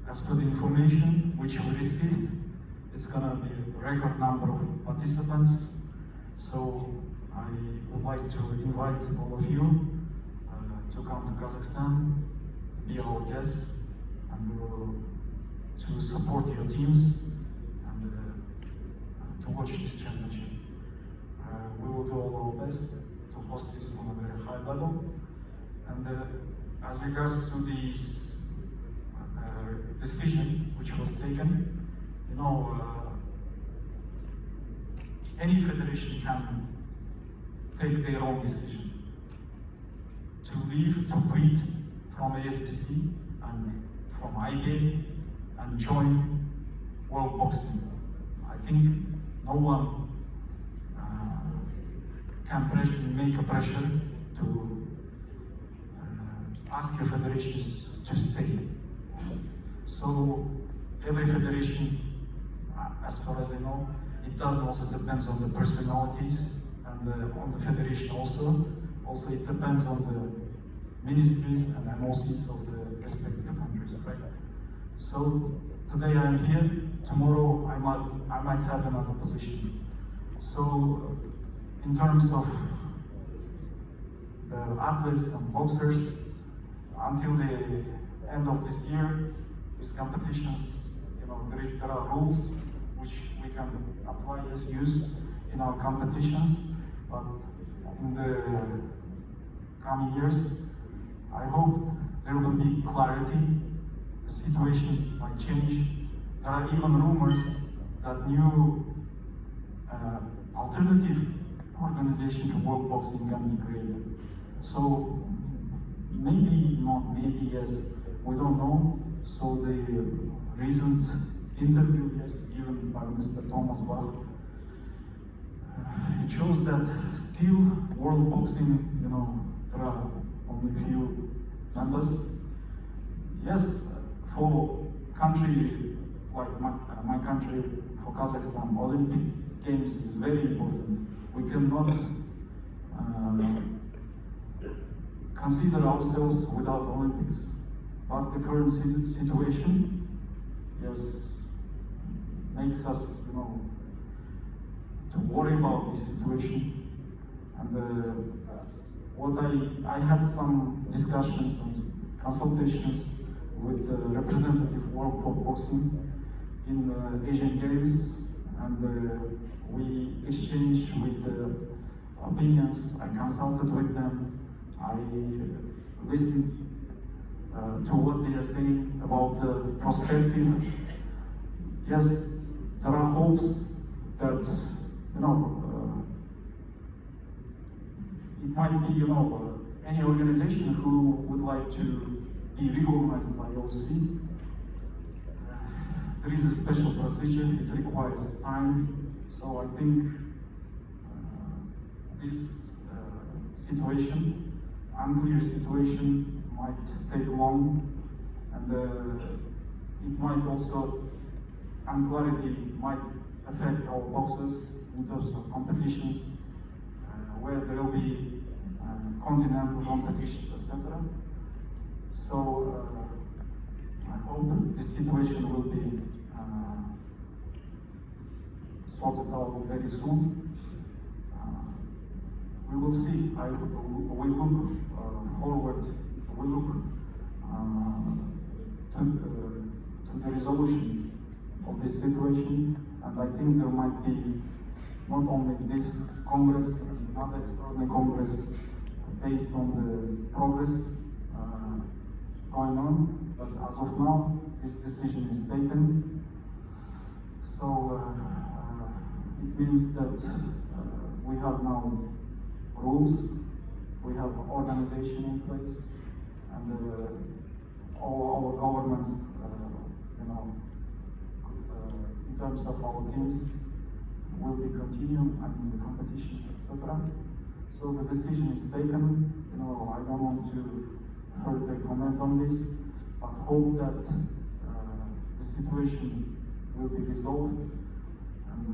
as per the information which we received, it's gonna be a record number of participants. So I would like to invite all of you to come to Kazakhstan, be our guests, and to support your teams and to watch this championship. We will do all our best to host this on a very high level. And as regards to the decision which was taken, any federation can take their own decision to leave, to quit from ASBC and from IBA and join World Boxing. I think no one can make a pressure to ask your federations to stay. So every federation, as far as I know, it does also depends on the personalities and on the federation also. Also, it depends on the ministries and MOCs of the respective countries, right? So today I am here. Tomorrow I might have another position. So in terms of the athletes and boxers, until the end of this year, these competitions, there are rules which we can apply as use in our competitions, but in the coming years, I hope there will be clarity. The situation might change. There are even rumors that new alternative organization to world boxing can be created. So maybe not, maybe yes, we don't know. So the recent interview, yes, given by Mr. Thomas Bach, it shows that still world boxing, there are only few members. Yes, for country like my country, for Kazakhstan, Olympic Games is very important. We cannot consider ourselves without Olympics. But the current situation, yes, makes us, to worry about this situation. And what I had some discussions and consultations with the representative World Boxing in Asian Games, and we exchanged with opinions. I consulted with them. I listened to what they are saying about the prospective. Yes, there are hopes that, it might be, any organization who would like to be recognized by OC. There is a special procedure, it requires time, so I think this situation, unclear situation, might take long, and it might also, unclarity might affect our boxers in terms of competitions, where there will be continental competitions, etc. So I hope this situation will be sorted out very soon. We will see. We look forward. We look to the resolution of this situation, and I think there might be not only this Congress, another extraordinary Congress based on the progress going on, but as of now, this decision is taken. So it means that we have now rules, we have organization in place, and all our governments, in terms of our teams, will be continuing and the competitions, etc. So the decision is taken. I don't want to further comment on this, but hope that the situation will be resolved and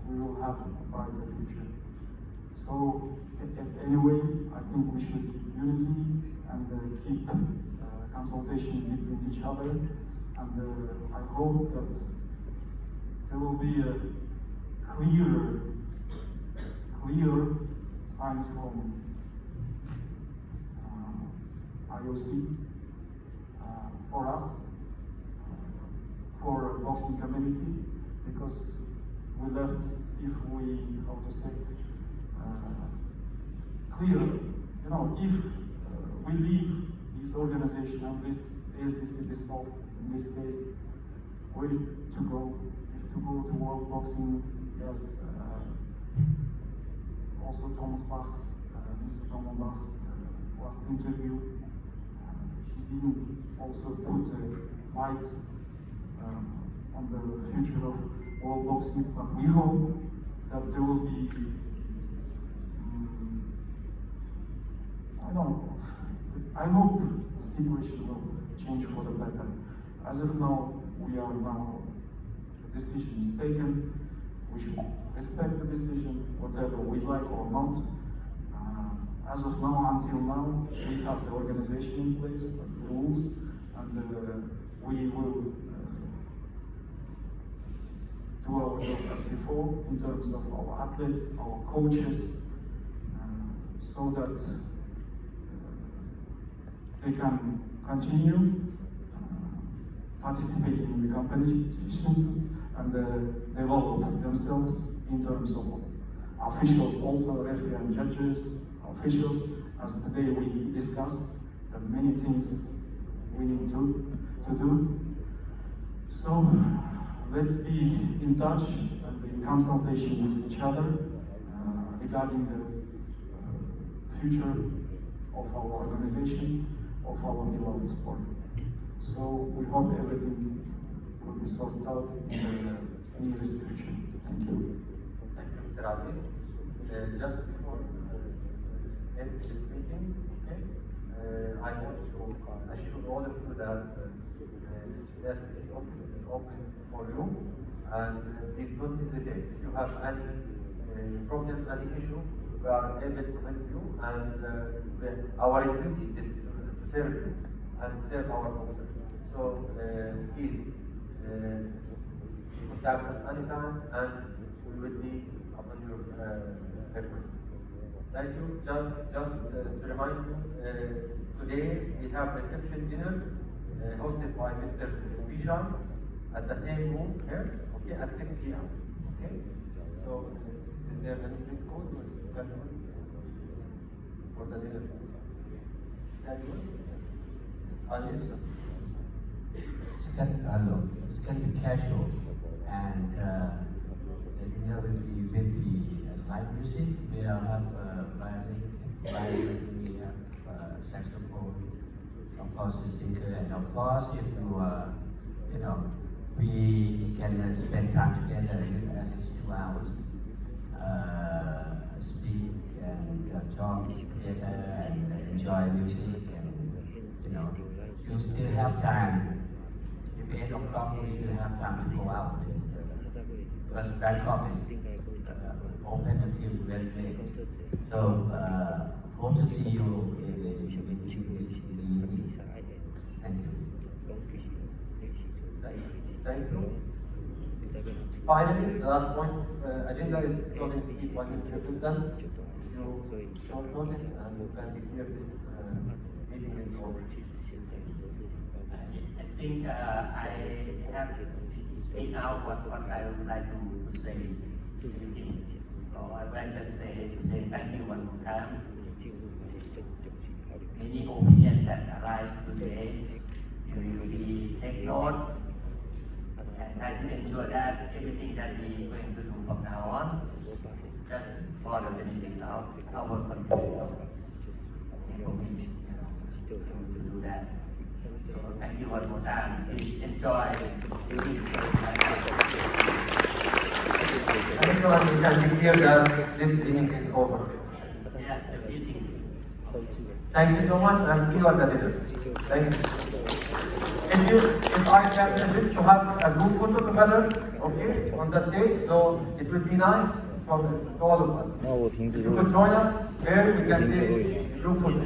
we will have a brighter future. So anyway, I think we should keep unity and keep consultation between each other, and I hope that there will be a clear signs from IOC for us, for boxing community, because we left, if we, how to say, clear, if we leave this organization and this ASBC dissolved, in this case, where to go? If to go to World Boxing, yes, also Thomas Bach, Mr. Thomas Bach, last interview, he didn't also put a light on the future of world boxing, but we hope that there will be, I hope the situation will change for the better. As of now, the decision is taken. We should respect the decision, whatever we like or not. As of now, until now, we have the organization in place, the rules, and we will do our job as before in terms of our athletes, our coaches, so that they can continue participating in the competitions and develop themselves in terms of officials, also referee and judges, officials. As today we discussed, there are many things we need to do. So let's be in touch and in consultation with each other regarding the future of our organization, of our beloved sport. So we hope everything will be sorted out in the nearest future. Thank you. Thank you, Mr. Aziz. Just before end this meeting, okay, I want to assure all of you that the SPC office is open for you, and please don't hesitate. If you have any problem, any issue, we are able to help you, and our duty is to serve you and serve our boxers. So please contact us anytime, and we will be upon your request. Thank you. Just to remind you, today we have reception dinner hosted by Mr. Bishan at the same room here, okay, at 6 p.m. Okay? So, is there any dress code or schedule for the dinner? Schedule? It's unusual. It's going to be casual, and the dinner will be with the live music. We'll have violin, we have saxophone, of course, the singer, and of course, if you we can spend time together at least 2 hours, speak and talk together and enjoy music, and you still have time. If 8 o'clock, you still have time to go out. Because Bangkok is open until very late. So, hope to see you in the evening. Thank you. Thank you. Finally, the last point of agenda is closing speech by Mr. President. If you short notice, and you can declare this meeting is over. I think I have speak out what I would like to say to the meeting. So I would just say thank you one more time. Many opinions that arise today, we will be take note and try to ensure that everything that we are going to do from now on, just for the benefit of our community, to do that. So thank you one more time. Please enjoy this. Everyone, you can declare that this meeting is over. Yeah, the meeting. Thank you so much, and see you at the dinner. Thank you. If I can suggest to have a group photo together, okay, on the stage, so it would be nice for all of us. If you could join us, where we can take group photo.